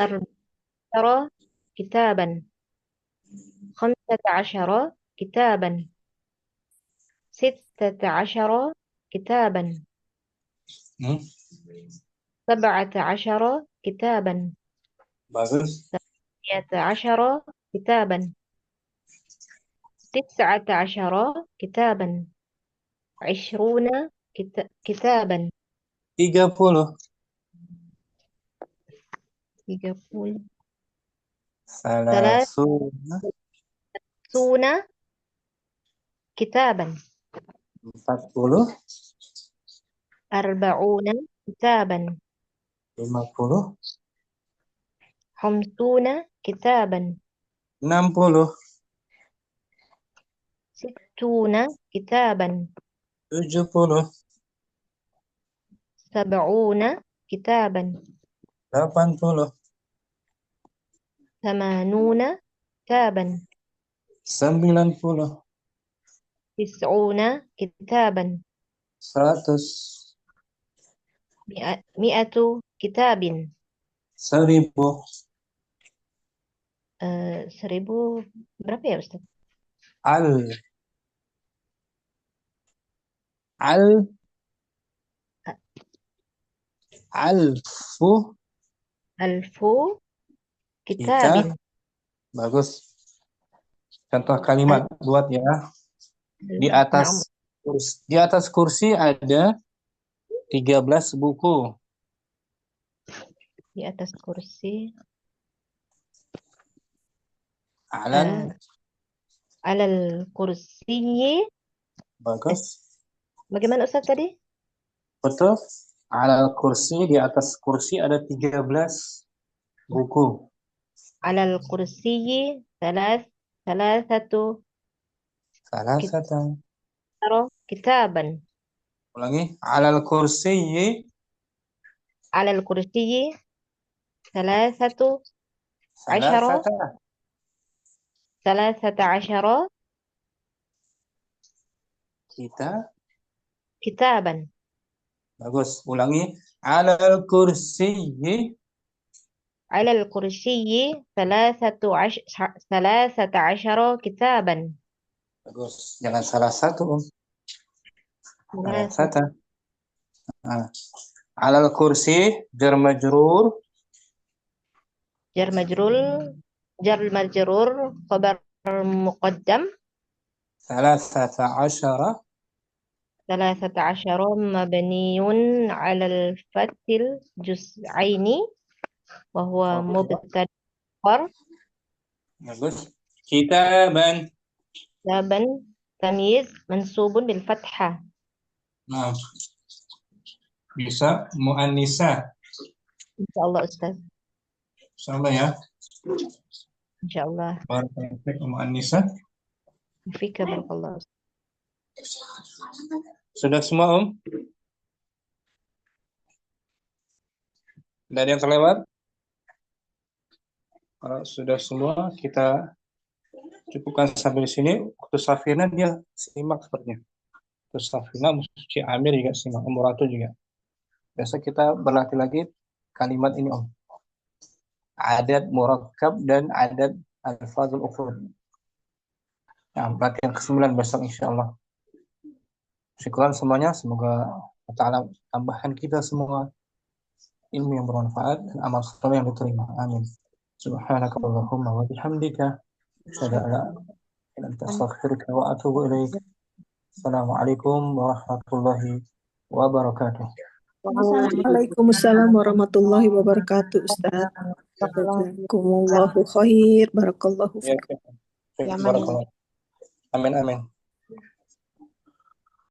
Arba'ata kitaban. Khamsata asyara kitaban. Sittata asyara kitaban. Sab'ata asyara kitaban.
Bagus.
Samaniyata asyara kitaban. Tis'ata asyara kitaban. 20 kitaban.
30.
30.
Salasuna.
kitaban.
40.
Arba'una kitaban.
50.
Khamsuna kitaban.
60.
Sittuna kitaban.
70.
Sab'una kitaban.
80.
Thamanuna kitaban.
90.
Tis'una kitaban.
100.
Mi'atu kitabin.
1000.
1000 berapa ya Ustaz?
Alfu
kitabin.
Bagus. Contoh kalimat buat ya. Di atas kursi ada 13 buku.
Di atas kursi.
Alal.
Alal kursiyi.
Bagus.
Bagaimana Ustaz tadi?
Betul. Alal kursi, di atas kursi ada 13 buku.
Alal kursiyi salasatu kitaban.
Ulangi. Alal kursi.
Alal kursiyi salasata asyara kitaban.
Bagus. Ulangi. Alal kursi.
Alal kursiyi salasata asyara kitaban.
Bagus. Jangan salah satu. Salah. Alal kursi jar majrur.
Jar majrur khabar muqaddam.
Salasata asyara
mabniyun alal fathil juz'aini wa huwa mubtada.
Bagus. Kitaban
tamyiz mansubun bil fathah.
Nah. Bisa muannisa.
Insyaallah Ustaz.
Insyaallah ya.
Insyaallah.
Barakallahu muannisa.
Fika barakallahu.
Sudah semua Tidak ada yang terlewat? Kalau sudah semua, kita cukupkan sampai di sini. Waktu Safina dia simak sepertinya. Waktu Safina, Musuci Amir juga simak. Umuratu juga. Biasa kita berlatih lagi kalimat ini Adat murakkab dan adat alfazul ufrad. Nah, latihan ke-9 besok insyaAllah. Syukuran semuanya. Semoga Allah Ta'ala tambahkan kita semua ilmu yang bermanfaat dan amal soleh yang diterima. Amin. Subhanakallahumma wa bihamdika asyhadu an la ilaha illa anta astaghfiruka wa atubu ilaik. Assalamualaikum warahmatullahi wabarakatuh.
Waalaikumsalam warahmatullahi wabarakatuh, Ustaz. Jazakumullahu khair. Barakallahu fiik.
Barakallahu. Amin amin.